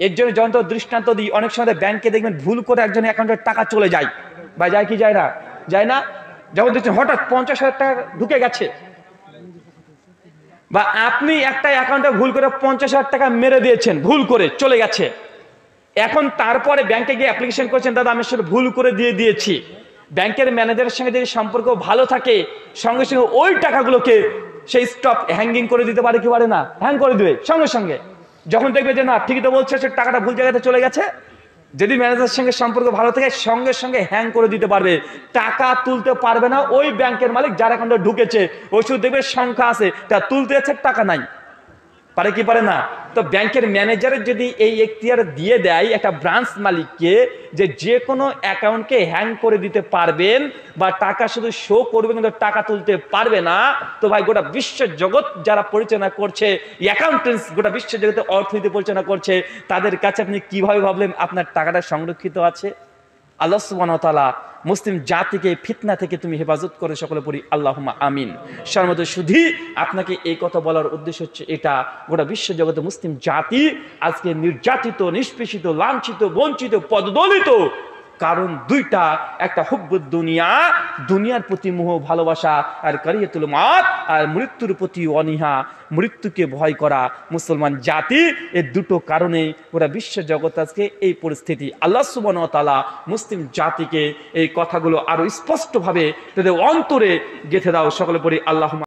এর জন্য যন্ত্র দৃষ্টান্ত দিই, অনেক সময় ব্যাংকে দেখবেন ভুল করে একজনের অ্যাকাউন্টে টাকা চলে যায়, বা যায় কি যায় না? যায় না। যখন দেখছেন হঠাৎ 50,000 টাকা ঢুকে গেছে, বা আপনি একটা অ্যাকাউন্টে ভুল করে 50,000 টাকা মেরে দিয়েছেন, ভুল করে চলে গেছে। এখন তারপরে ব্যাংকে গিয়ে অ্যাপ্লিকেশন করছেন, দাদা আমি আসলে ভুল করে দিয়ে দিয়েছি। ব্যাংকের ম্যানেজারের সঙ্গে যদি সম্পর্ক ভালো থাকে, সঙ্গে সঙ্গে ওই টাকাগুলোকে সেই স্টপ হ্যাঙ্গিং করে দিতে পারে কি পারে না? হ্যাং করে দেবে সঙ্গে সঙ্গে। যখন দেখবে যে না ঠিকই তো বলছে, সে টাকাটা ভুল জায়গাতে চলে গেছে, যদি ম্যানেজারের সঙ্গে সম্পর্ক ভালো থাকে, সঙ্গে সঙ্গে হ্যাং করে দিতে পারবে। টাকা তুলতে পারবে না ওই ব্যাংকের মালিক যার অ্যাকাউন্টে ঢুকেছে। ওই শুধু দেখবে সংখ্যা আছে, তা তুলতে আছে, টাকা নাই। পারে কি পারে না? তো ব্যাংকের ম্যানেজারের যদি এই এখতিয়ার দিয়ে দেয় একটা ব্রাঞ্চ মালিককে, যে কোনো অ্যাকাউন্টকে হ্যাং করে দিতে পারবেন, বা টাকা শুধু শো করবে কিন্তু টাকা তুলতে পারবে না, তো ভাই গোটা বিশ্ব জগৎ যারা পরিচালনা করছে, অ্যাকাউন্টেন্টস গোটা বিশ্ব জগতে অর্থনীতি পরিচালনা করছে, তাদের কাছে আপনি কিভাবে ভাবলেন আপনার টাকাটা সংরক্ষিত আছে? আল্লাহ সুবহানাহু ওয়া তাআলা মুসলিম জাতিকে ফিতনা থেকে তুমি হেফাজত করে, সকলে পড়ি আল্লাহুম্মা আমিন। সর্বত শুধু আপনাকে এই কথা বলার উদ্দেশ্য হচ্ছে এটা, গোটা বিশ্ব জগতে মুসলিম জাতি আজকে নির্যাতিত, নিষ্পেষিত, লাঞ্ছিত, বঞ্চিত, পদদলিত। কারণ দুইটা, একটা হুব্বুদ দুনিয়া, দুনিয়ার প্রতি মোহ ভালোবাসা, আর কারিয়াতুল মাউত, আর মৃত্যুর প্রতি অনীহা, মৃত্যুকে ভয় করা মুসলমান জাতি। এই দুটো কারণে গোটা বিশ্ব জগৎ আজকে এই পরিস্থিতি। আল্লাহ সুবহানাহু ওয়া তাআলা মুসলিম জাতিকে এই কথাগুলো আরো স্পষ্টভাবে তাদের অন্তরে গেঁথে দাও, সকলে পড়ি আল্লাহুম্মা।